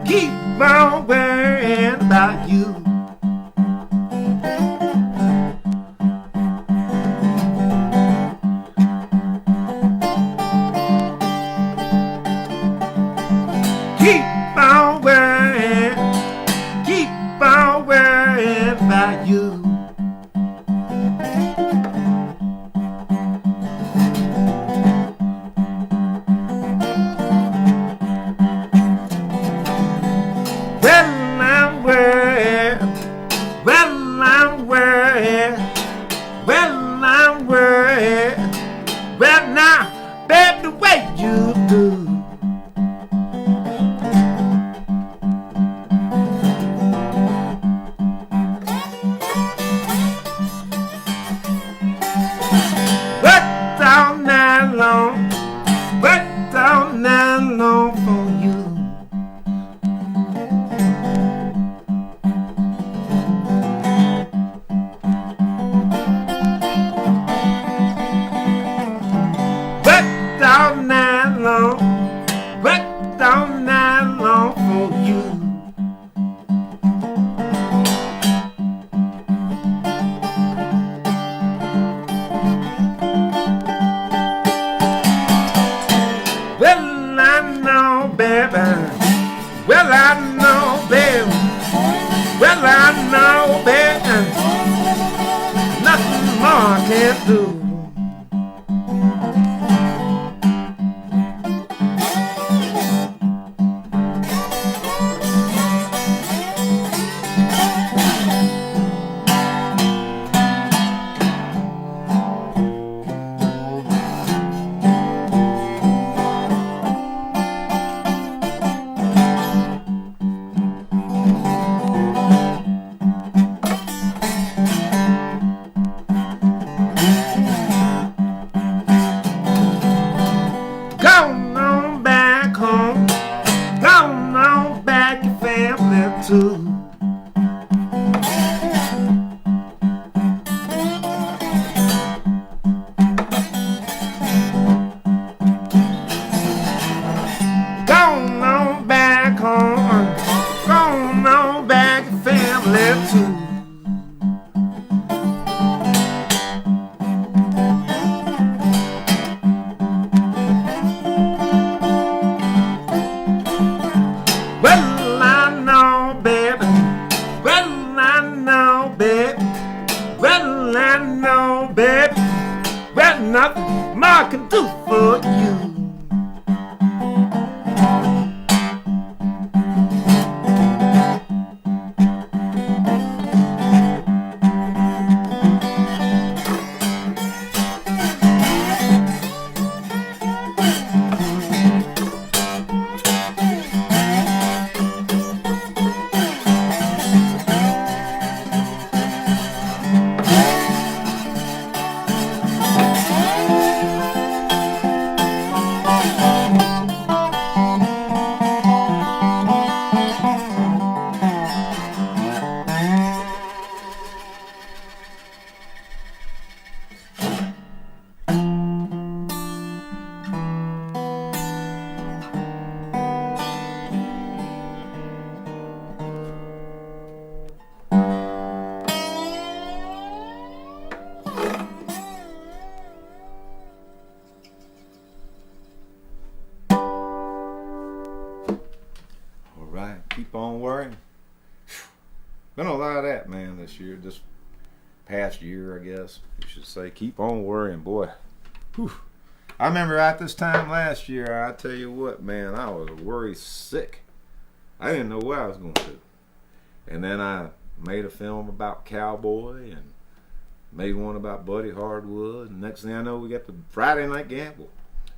Keep on worrying about you. Keep on worrying about you. Well, I'm worried worked all night long for you. Well, I know, baby. Well, I know, baby. Well, I know, baby. Nothing more I can't do. Gone on back home, gone on back your family too. Gone on back home, gone on back your family too. Well, I know, baby. Well, I know, baby. Well, I know, baby. Well, nothing more I can do for you. Keep on worrying. Been a lot of that, man, this year. This past year, I guess you should say. Keep on worrying, boy. Whew. I remember at this time last year, I tell you what, man, I was worry sick. I didn't know what I was going to do. And then I made a film about Cowboy and made one about Buddy Hardwood. And next thing I know, we got the Friday Night Gamble,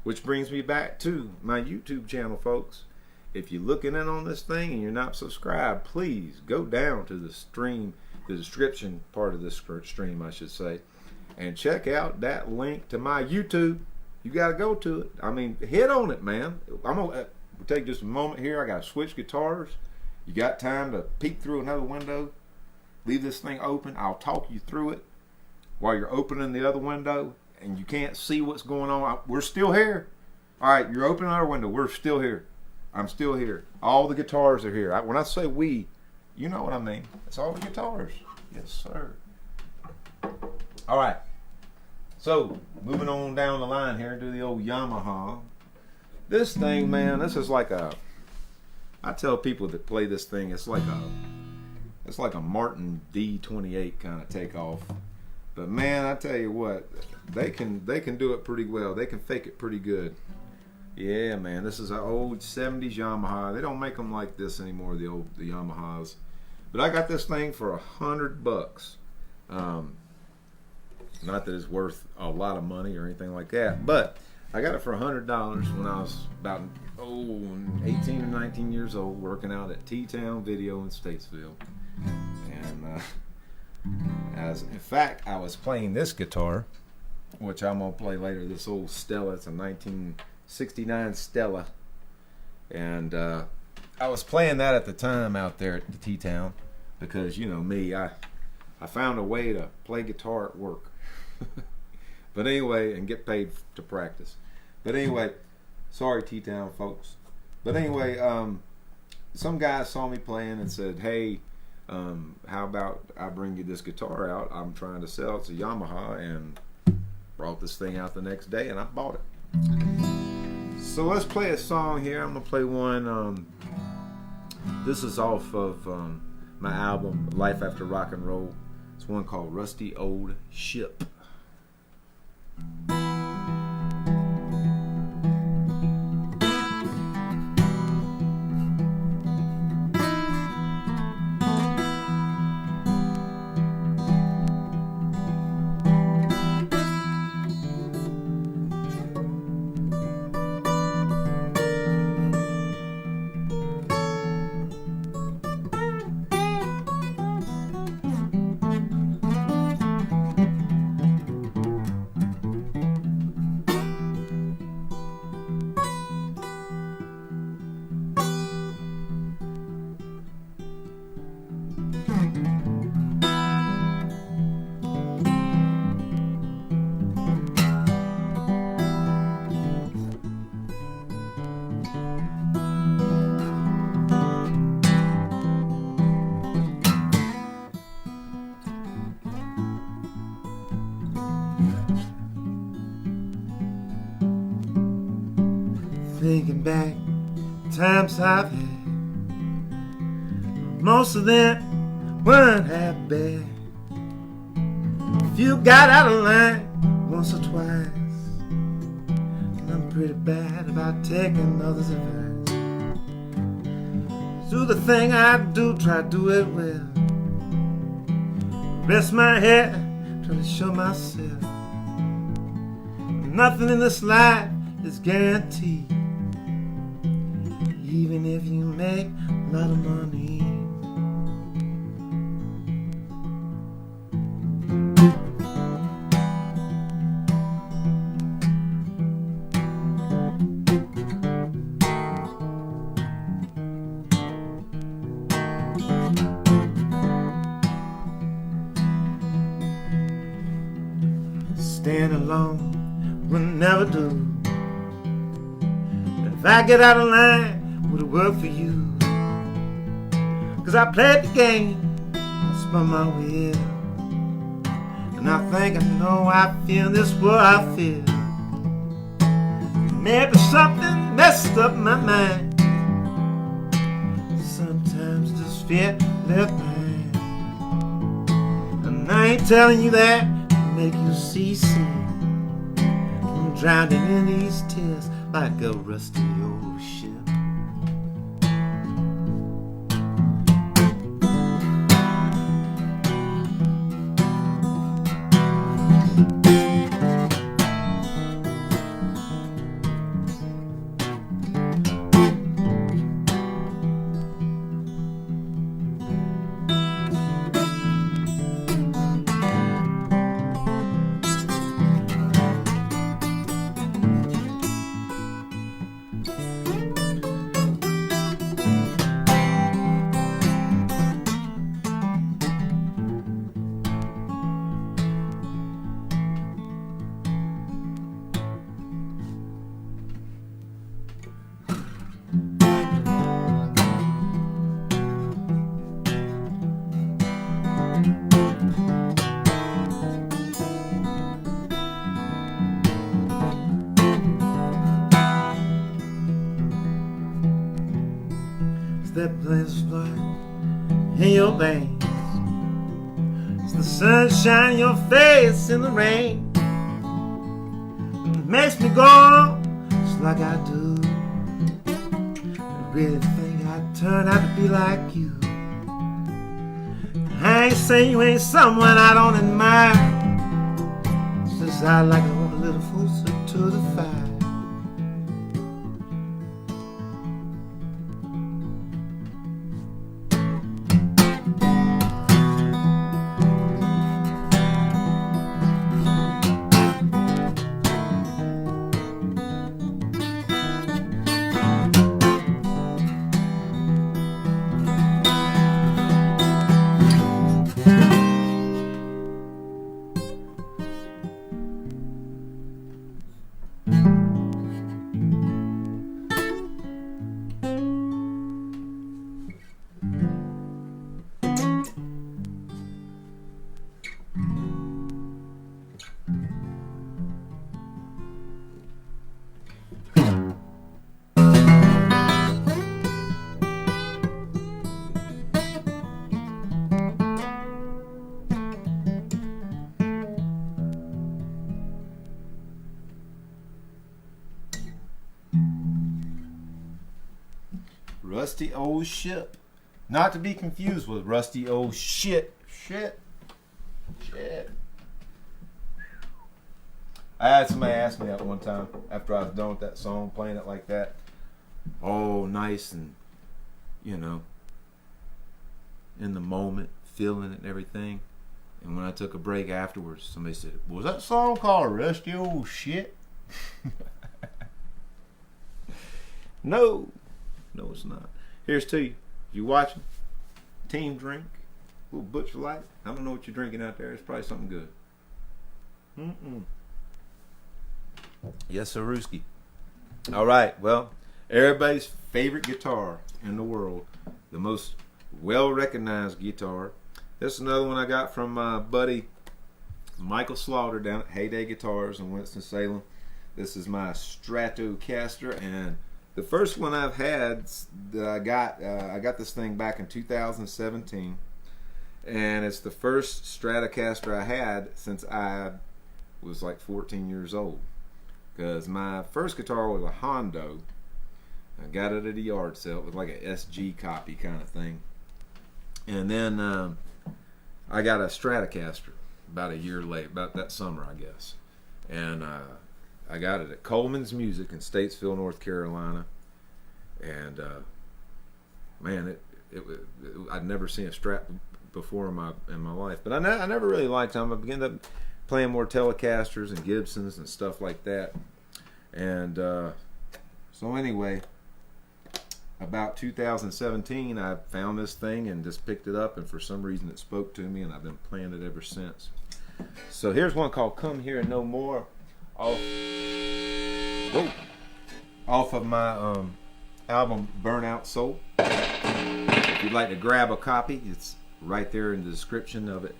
which brings me back to my YouTube channel, folks. If you're looking in on this thing and you're not subscribed, please go down to the stream, the description part of this stream, I should say, and check out that link to my YouTube. You got to go to it. I mean, hit on it, man. I'm going to take just a moment here. I got to switch guitars. You got time to peek through another window, leave this thing open. I'll talk you through it while you're opening the other window and you can't see what's going on. We're still here. All right, you're opening our window. We're still here. I'm still here. All the guitars are here. When I say we, you know what I mean. It's all the guitars. Yes, sir. All right. So, moving on down the line here to the old Yamaha. This thing, man, this is like a, I tell people that play this thing, it's like a Martin D28 kind of takeoff. But man, I tell you what, they can do it pretty well. They can fake it pretty good. Yeah, man, this is an old 70s Yamaha. They don't make them like this anymore, the Yamahas. But I got this thing for $100. Not that it's worth a lot of money or anything like that, but I got it for $100 when I was about 18 or 19 years old, working out at T-Town Video in Statesville. And in fact, I was playing this guitar, which I'm gonna play later. This old Stella. It's a 1969 Stella, and I was playing that at the time out there at the T-Town because, you know me, I found a way to play guitar at work. But anyway, and get paid to practice. But anyway, sorry T-Town folks. But anyway, some guy saw me playing and said, "Hey, how about I bring you this guitar out? I'm trying to sell it to Yamaha," and brought this thing out the next day, and I bought it. So let's play a song here. I'm gonna play one. This is off of my album Life After Rock and Roll. It's one called Rusty Old Ship. Thinking back, times I've had, most of them weren't half bad. If you got out of line once or twice, and I'm pretty bad about taking others' advice. Do the thing I do, try to do it well. Rest my head, try to show myself. Nothing in this life is guaranteed. Even if you make a lot of money. Stand alone will never do. If I get out of line, would it work for you? 'Cause I played the game, I spun my wheel, and I think I know I feel this what I feel. Maybe something messed up my mind. Sometimes this fear left behind, and I ain't telling you that to make you see. I'm drowning in these tears like a rusty old ship. That plays fly in your veins. It's the sunshine in your face in the rain. It makes me go on just like I do. I really think I'd turn out to be like you. I ain't saying you ain't someone I don't admire. It's just I like to want a little closer to the fire. Rusty Old Ship. Not to be confused with Rusty Old Shit. Shit. I had somebody ask me that one time after I was done with that song, playing it like that. All nice and, you know, in the moment, feeling it and everything. And when I took a break afterwards, somebody said, was that song called Rusty Old Shit? No, it's not. Here's to you. If you're watching, team drink, a little Butch Light. I don't know what you're drinking out there. It's probably something good. Yes, sirooski. All right, well, everybody's favorite guitar in the world, the most well-recognized guitar. This is another one I got from my buddy Michael Slaughter down at Heyday Guitars in Winston-Salem. This is my Stratocaster, and the first one I've had that I got this thing back in 2017, and it's the first Stratocaster I had since I was like 14 years old. Because my first guitar was a Hondo. I got it at a yard sale. It was like a SG copy kind of thing. And then I got a Stratocaster about a year late, about that summer, I guess. And I got it at Coleman's Music in Statesville, North Carolina. And man, I'd never seen a Strat before in my life. But I never really liked them. I began up playing more Telecasters and Gibsons and stuff like that. And so anyway, about 2017, I found this thing and just picked it up, and for some reason it spoke to me, and I've been playing it ever since. So here's one called Come Here and No More off of my album Burnout Soul. If you'd like to grab a copy, it's right there in the description of it.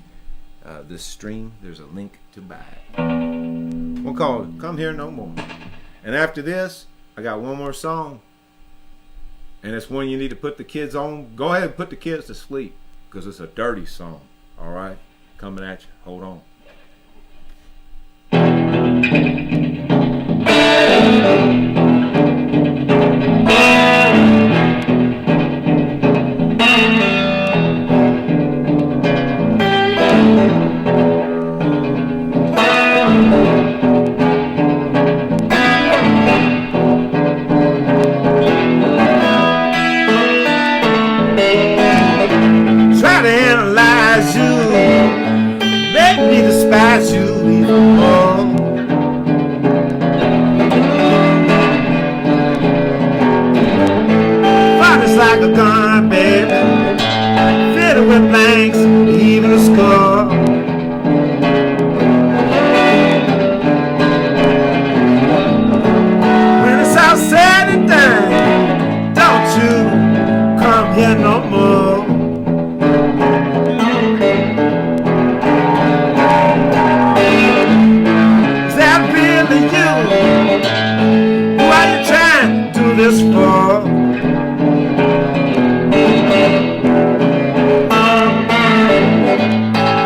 This stream, there's a link to buy it. One called Come Here No More. And after this, I got one more song. And it's one you need to put the kids on. Go ahead and put the kids to sleep, because it's a dirty song. All right? Coming at you. Hold on. Try to analyze you, make me despise you even more. Fun is like a gun, baby, fitted with blanks, even a score. When it's all said and done, don't you come here no more. This for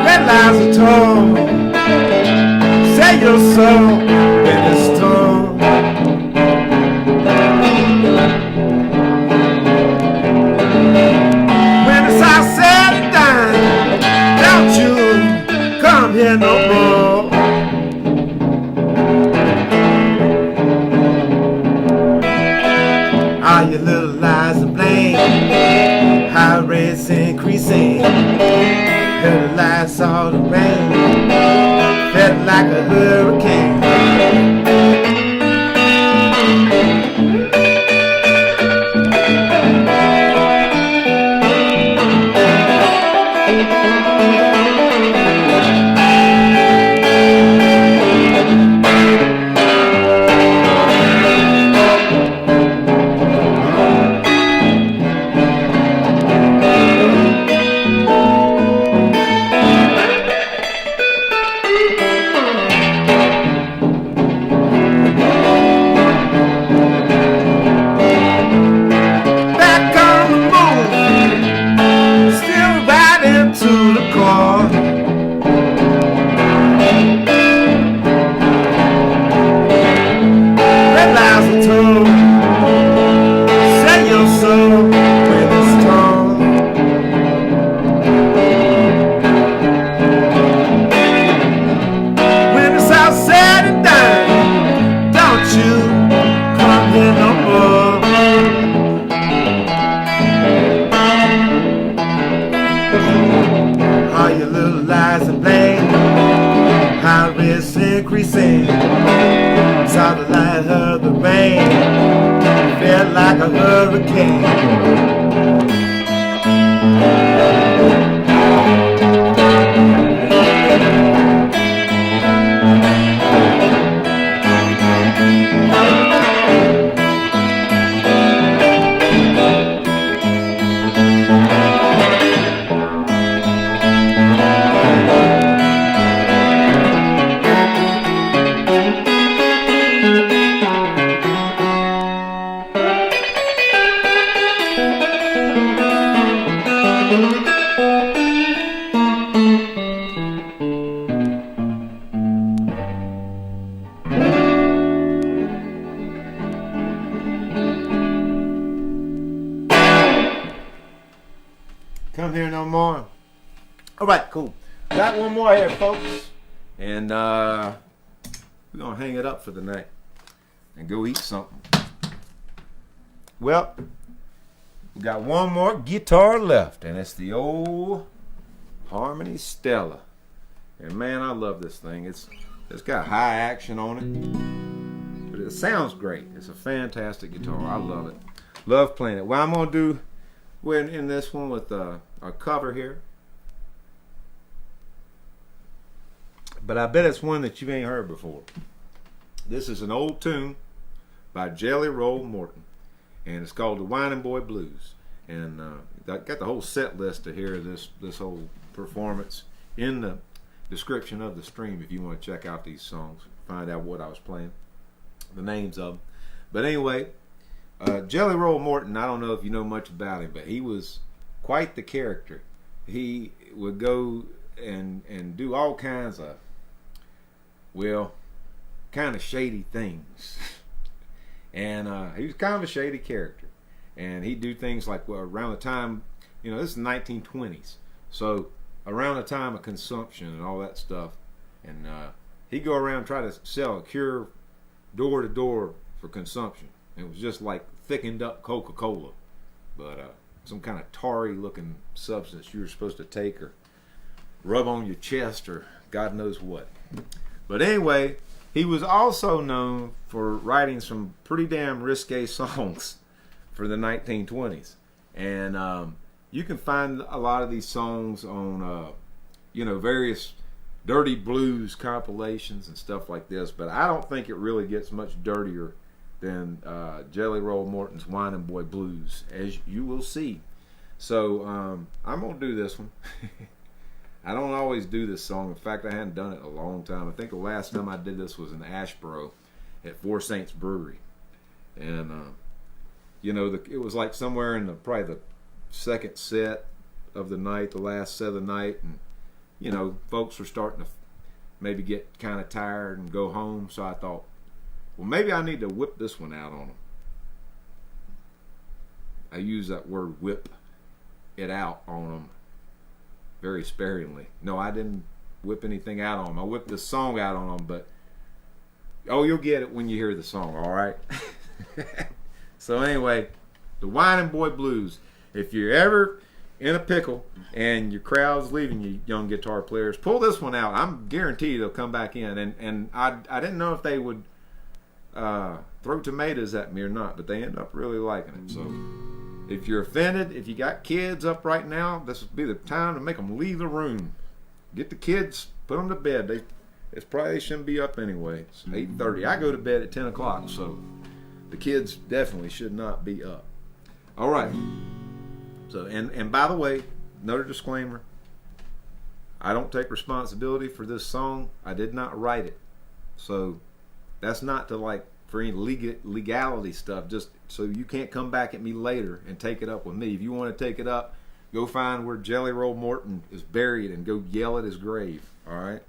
red lies are told, say your soul in this tone. When it's all said and done, don't you come here no more. All your little lies and blame, high rates increasing. Heard the lights all the rain, felt like a hurricane. like a hurricane. Come here no more. All right, cool. Got one more here, folks. And we're going to hang it up for the night and go eat something. Well, we got one more guitar left, and it's the old Harmony Stella. And man, I love this thing. It's got high action on it, but it sounds great. It's a fantastic guitar. I love it. Love playing it. Well, I'm going to do, we're in this one with a cover here. But I bet it's one that you ain't heard before. This is an old tune by Jelly Roll Morton, and it's called the Whining Boy Blues. And I got the whole set list to hear this whole performance in the description of the stream if you want to check out these songs, find out what I was playing, the names of them. But anyway, Jelly Roll Morton, I don't know if you know much about him, but he was quite the character. He would go and do all kinds of, well, kind of shady things. And he was kind of a shady character. And he'd do things like, well, around the time, you know, this is the 1920s. So around the time of consumption and all that stuff. And he'd go around and try to sell a cure door to door for consumption. It was just like thickened up Coca-Cola, but some kind of tarry looking substance you were supposed to take or rub on your chest or God knows what. But anyway, he was also known for writing some pretty damn risque songs for the 1920s. And you can find a lot of these songs on, various dirty blues compilations and stuff like this. But I don't think it really gets much dirtier than Jelly Roll Morton's Whining Boy Blues, as you will see. So I'm going to do this one. I don't always do this song. In fact, I hadn't done it in a long time. I think the last time I did this was in Ashboro at Four Saints Brewery. And, it was like somewhere in probably the second set of the night, the last set of the night. And, folks were starting to maybe get kind of tired and go home. So I thought, well, maybe I need to whip this one out on them. I use that word whip it out on them very sparingly. No, I didn't whip anything out on them. I whipped the song out on them, but you'll get it when you hear the song, all right? So anyway, the Whining Boy Blues. If you're ever in a pickle and your crowd's leaving you, young guitar players, pull this one out. I'm guaranteed they'll come back in. And I didn't know if they would throw tomatoes at me or not, but they end up really liking it. So if you're offended, if you got kids up right now, this would be the time to make them leave the room. Get the kids, put them to bed. They shouldn't be up anyway. It's 8:30. I go to bed at 10 o'clock, so the kids definitely should not be up. All right. So, and by the way, another disclaimer. I don't take responsibility for this song. I did not write it. So that's not for any legality stuff, just so you can't come back at me later and take it up with me. If you want to take it up, go find where Jelly Roll Morton is buried and go yell at his grave. All right.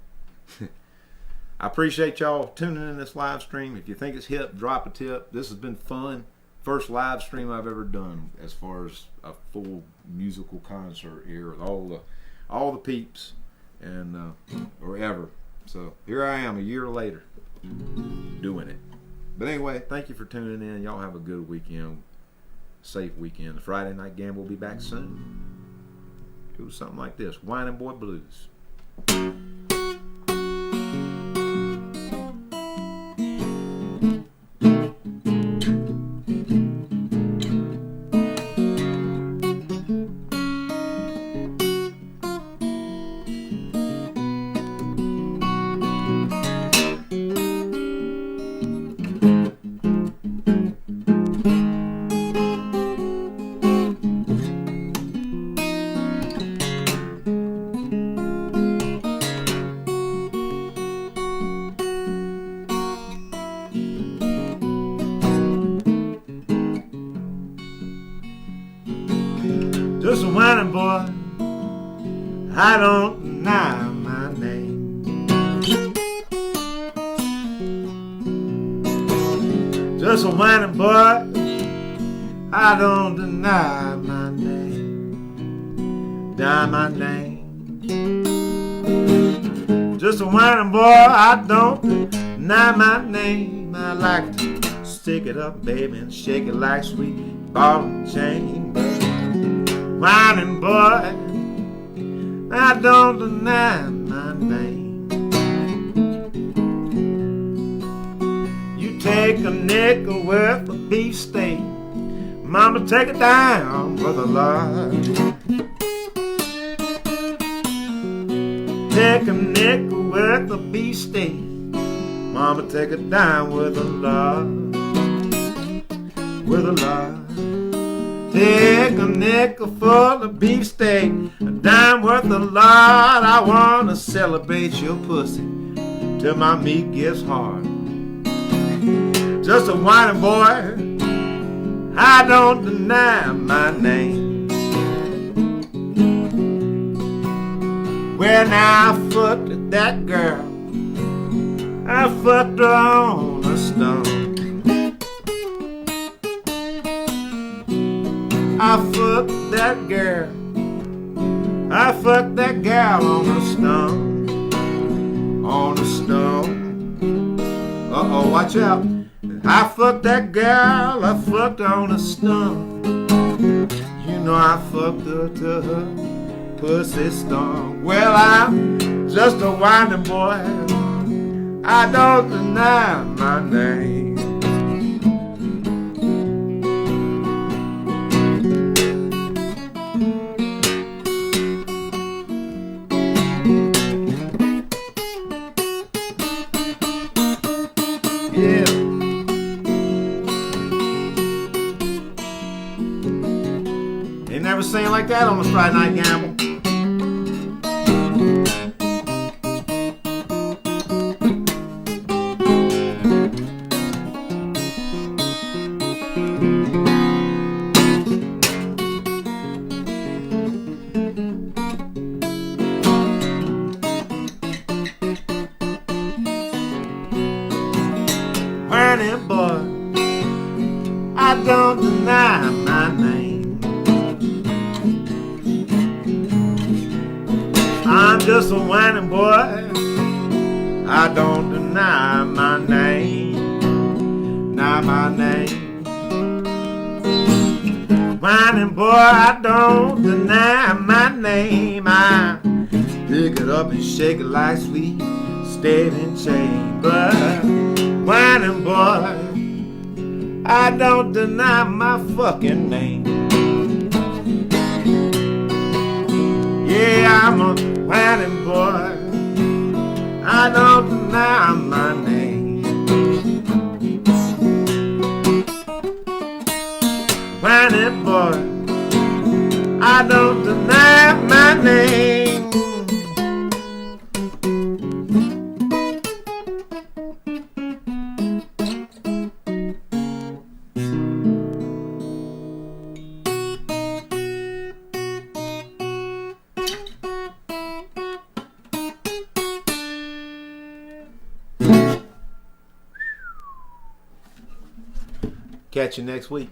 I appreciate y'all tuning in this live stream. If you think it's hip, drop a tip. This has been fun. First live stream I've ever done as far as a full musical concert here with all the peeps and or ever. So here I am a year later doing it. But anyway, thank you for tuning in. Y'all have a good weekend. Safe weekend. The Friday Night Gamble will be back soon. Do something like this. Whining Boy Blues. a whining boy, I don't deny my name. Just a whining boy, I don't deny my name. Deny my name. Just a whining boy, I don't deny my name. I like to stick it up, baby, and shake it like sweet ball and chain. Whining boy, I don't deny my name. You take a nickel worth of beefsteak, mama, take it down for the Lord. Take a nickel worth of beefsteak, mama, take it down with the Lord. With the Lord. Take a nickel full of beefsteak, a dime worth of Lord. I wanna celebrate your pussy till my meat gets hard. Just a whining boy, I don't deny my name. When I fucked that girl, I fucked her on a stone. I fucked that girl, I fucked that gal on a stone. On a stone. Uh-oh, watch out. I fucked that girl, I fucked her on a stone. You know I fucked her to her pussy stone. Well, I'm just a whining boy, I don't deny my name. Yeah. They never sing like that on a Friday night gamble. Whining boy, I don't deny my name. I'm just a whining boy, I don't deny my name. Deny my name. Whining boy, I don't deny my name. I pick it up and shake it like sweet steady and chain. But whining boy, I don't deny my fucking name. Yeah, I'm a whining boy, I don't deny my name. Whining boy, I don't deny my name. Catch you next week.